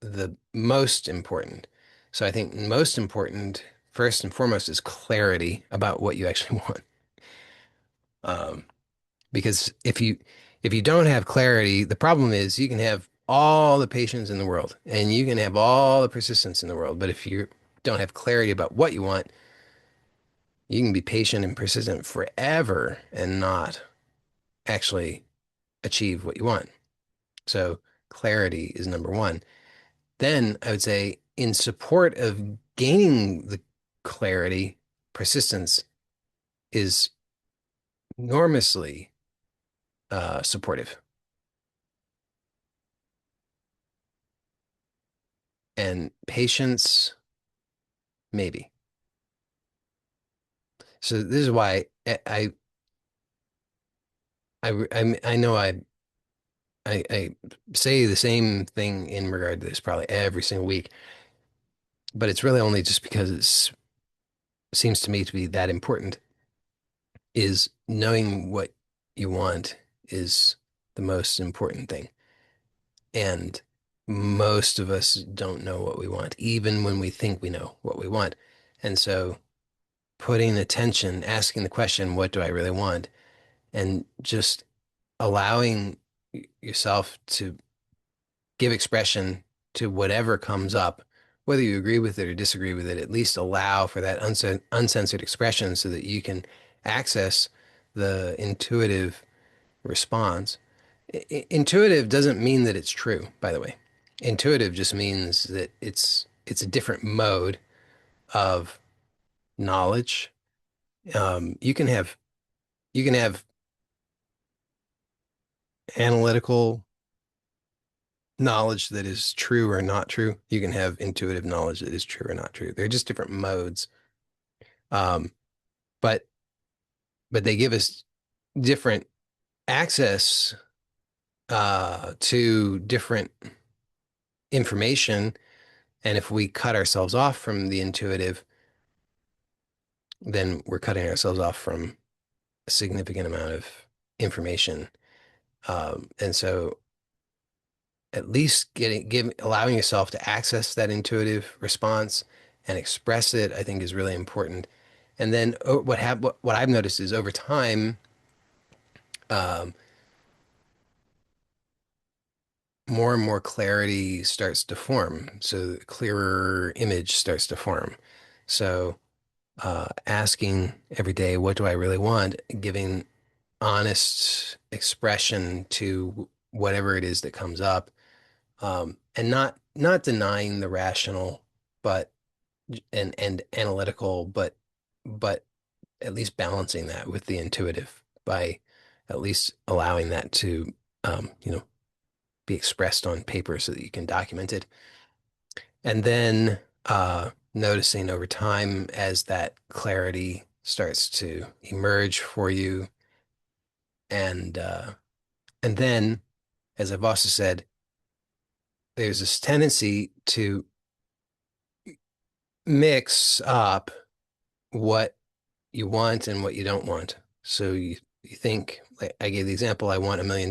the most important. So I think most important, first and foremost, is clarity about what you actually want. Um, because if you don't have clarity, the problem is you can have all the patience in the world and you can have all the persistence in the world, but if you don't have clarity about what you want, you can be patient and persistent forever and not actually achieve what you want. So clarity is number one. Then I would say, in support of gaining the clarity, persistence is enormously supportive, and patience, maybe. So this is why I know I say the same thing in regard to this probably every single week, but it's really only just because it seems to me to be that important. Is knowing what you want is the most important thing. And most of us don't know what we want, even when we think we know what we want. And so putting attention, asking the question, what do I really want? And just allowing yourself to give expression to whatever comes up, whether you agree with it or disagree with it, at least allow for that uncensored expression so that you can access the intuitive response. Intuitive doesn't mean that it's true, by the way. Intuitive just means that it's a different mode of knowledge. You can have analytical knowledge that is true or not true. You can have intuitive knowledge that is true or not true. They're just different modes. Um, but but they give us different access to different information. And if we cut ourselves off from the intuitive, then we're cutting ourselves off from a significant amount of information. And so at least allowing yourself to access that intuitive response and express it, I think is really important. And then what I've noticed is over time, um, more and more clarity starts to form. So a clearer image starts to form. So asking every day, what do I really want? Giving honest expression to whatever it is that comes up, and not denying the rational, but and analytical, but at least balancing that with the intuitive by at least allowing that to be expressed on paper so that you can document it. And then noticing over time as that clarity starts to emerge for you, and then, as I've also said, there's this tendency to mix up what you want and what you don't want. So you think, like I gave the example, I want $1 million,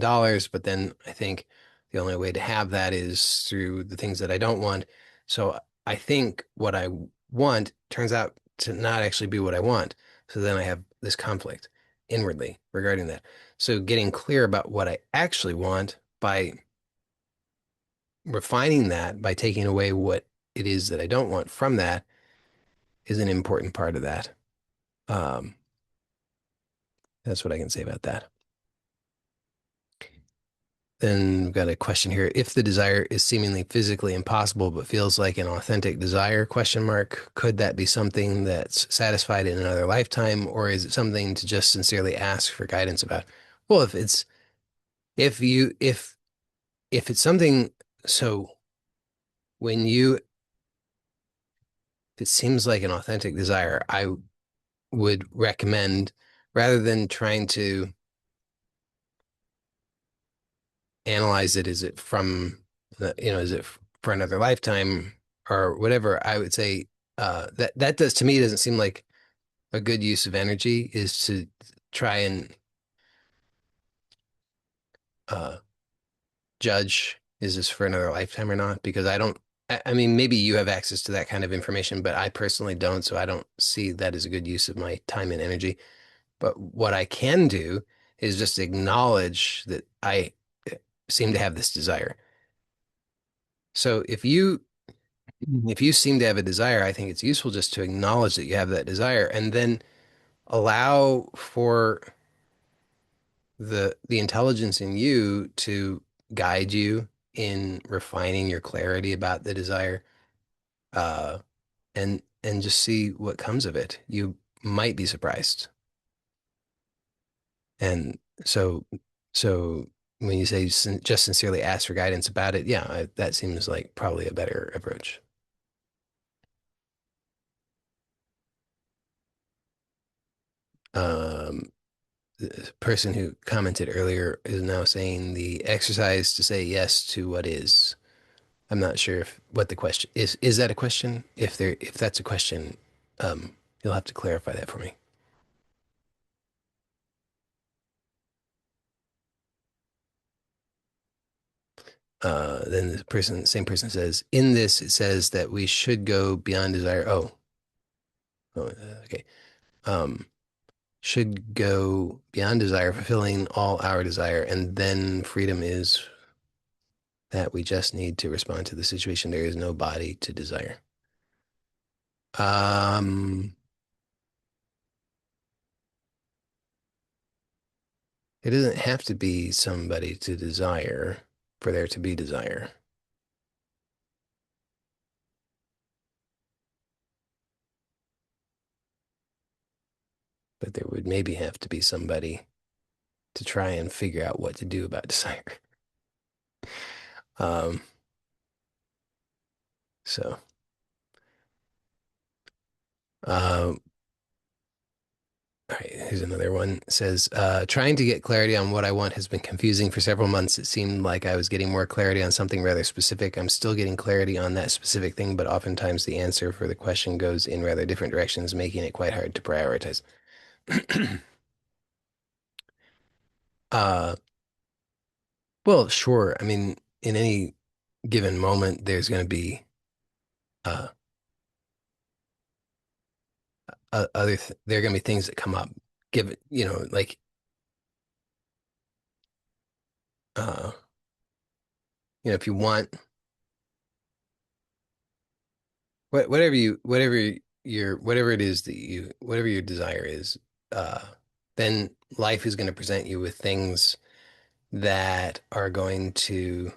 but then I think the only way to have that is through the things that I don't want. So I think what I want turns out to not actually be what I want. So then I have this conflict inwardly regarding that. So getting clear about what I actually want by refining that, by taking away what it is that I don't want from that is an important part of that. Um, that's what I can say about that. Then we've got a question here. If the desire is seemingly physically impossible but feels like an authentic desire, question mark, could that be something that's satisfied in another lifetime, or is it something to just sincerely ask for guidance about? Well, if you if it's something, so when you if it seems like an authentic desire, I would recommend rather than trying to analyze it, is it from is it for another lifetime or whatever, I would say that does to me doesn't seem like a good use of energy is to try and uh, judge is this for another lifetime or not because I don't I mean maybe you have access to that kind of information, but I personally don't, so I don't see that as a good use of my time and energy. But what I can do is just acknowledge that I seem to have this desire. So if you seem to have a desire, I think it's useful just to acknowledge that you have that desire and then allow for the intelligence in you to guide you in refining your clarity about the desire, uh, and just see what comes of it. You might be surprised. And so so when you say just sincerely ask for guidance about it, yeah, that seems like probably a better approach. Um, the person who commented earlier is now saying the exercise to say yes to what is. I'm not sure if what the question is. Is that a question? If that's a question, you'll have to clarify that for me. Then same person says, in this, it says that we should go beyond desire. Okay. Um, should go beyond desire, fulfilling all our desire, and then freedom is that we just need to respond to the situation. There is no body to desire. Um, it doesn't have to be somebody to desire for there to be desire, but there would maybe have to be somebody to try and figure out what to do about desire. Um, so, uh, all right, here's another one. It says, trying to get clarity on what I want has been confusing for several months. It seemed like I was getting more clarity on something rather specific. I'm still getting clarity on that specific thing, but oftentimes the answer for the question goes in rather different directions, making it quite hard to prioritize. Uh, well, sure. I mean, in any given moment, there's going to be uh, there are going to be things that come up. Give it, like uh, if you want whatever it is that you whatever your desire is, uh, then life is going to present you with things that are going to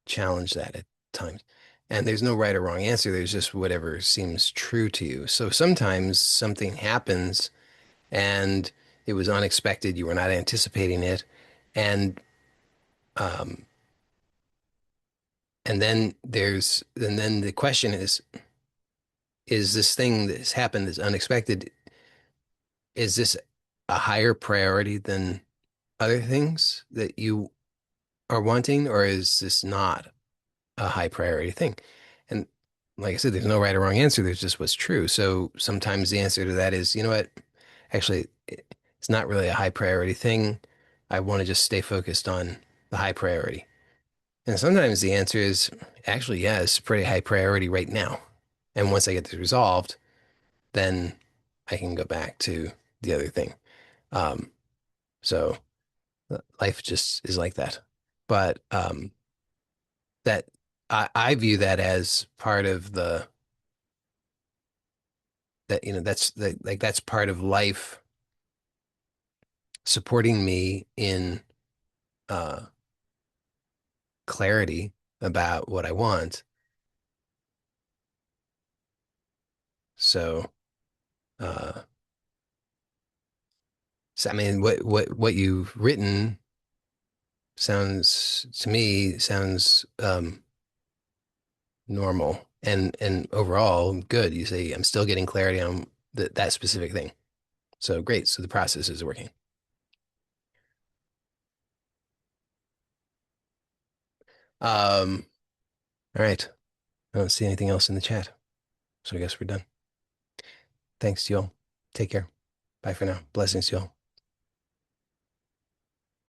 challenge that at times. And there's no right or wrong answer. There's just whatever seems true to you. So sometimes something happens and it was unexpected. You were not anticipating it. And um, and then the question is this thing that has happened that's unexpected, is this a higher priority than other things that you are wanting, or is this not a high priority thing? And like I said, there's no right or wrong answer. There's just what's true. So sometimes the answer to that is, you know what? Actually, it's not really a high priority thing. I want to just stay focused on the high priority. And sometimes the answer is actually, yeah, it's a pretty high priority right now. And once I get this resolved, then I can go back to the other thing. Um, so life just is like that. But that I view that as part of the that that's like that's part of life supporting me in uh clarity about what I want. So uh so I mean what you've written sounds to me sounds normal and overall good. You say I'm still getting clarity on that specific thing. So great. So the process is working. All right. I don't see anything else in the chat. So I guess we're done. Thanks to you all. Take care. Bye for now. Blessings to you all.